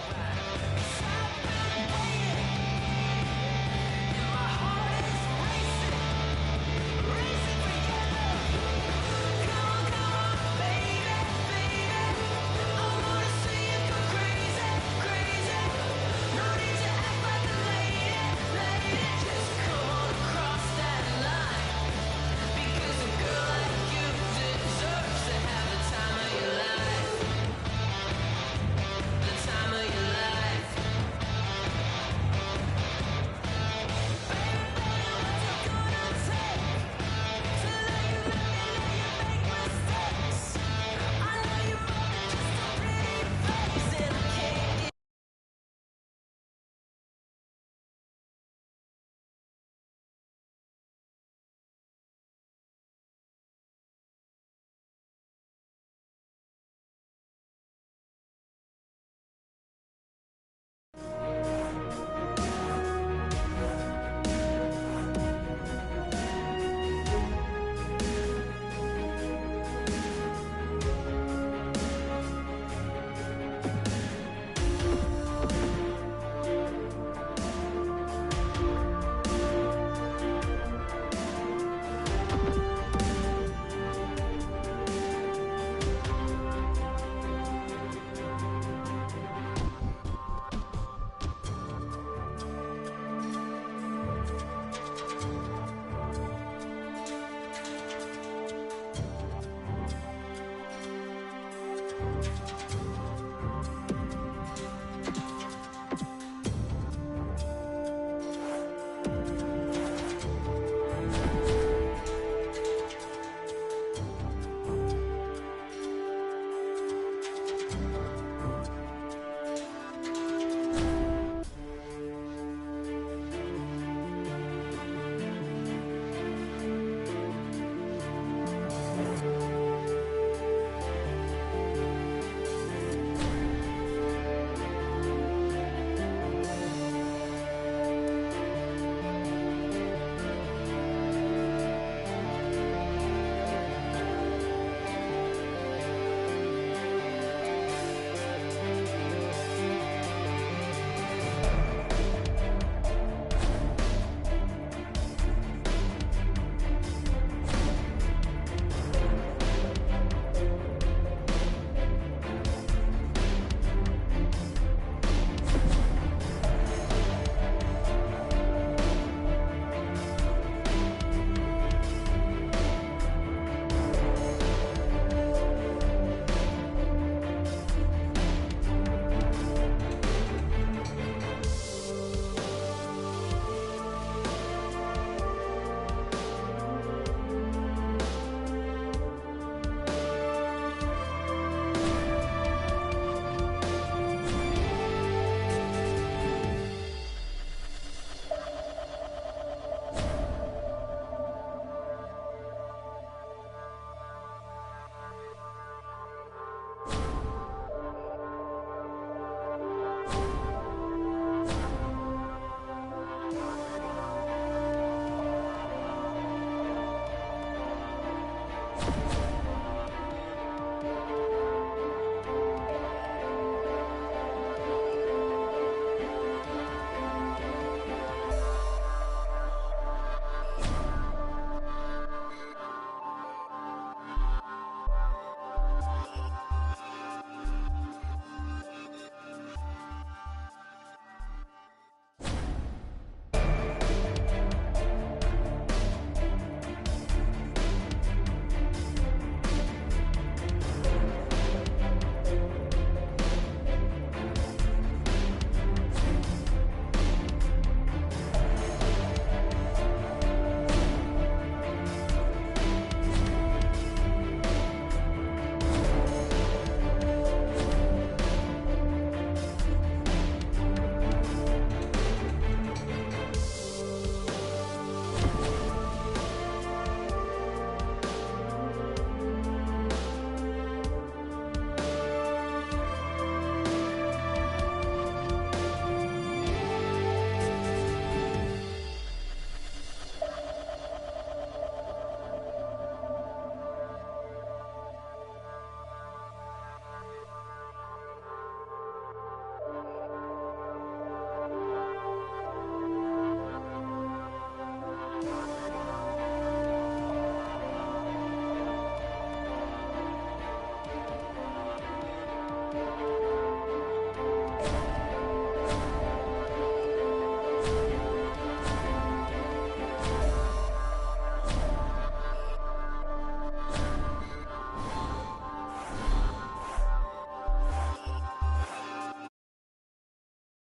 Nashville.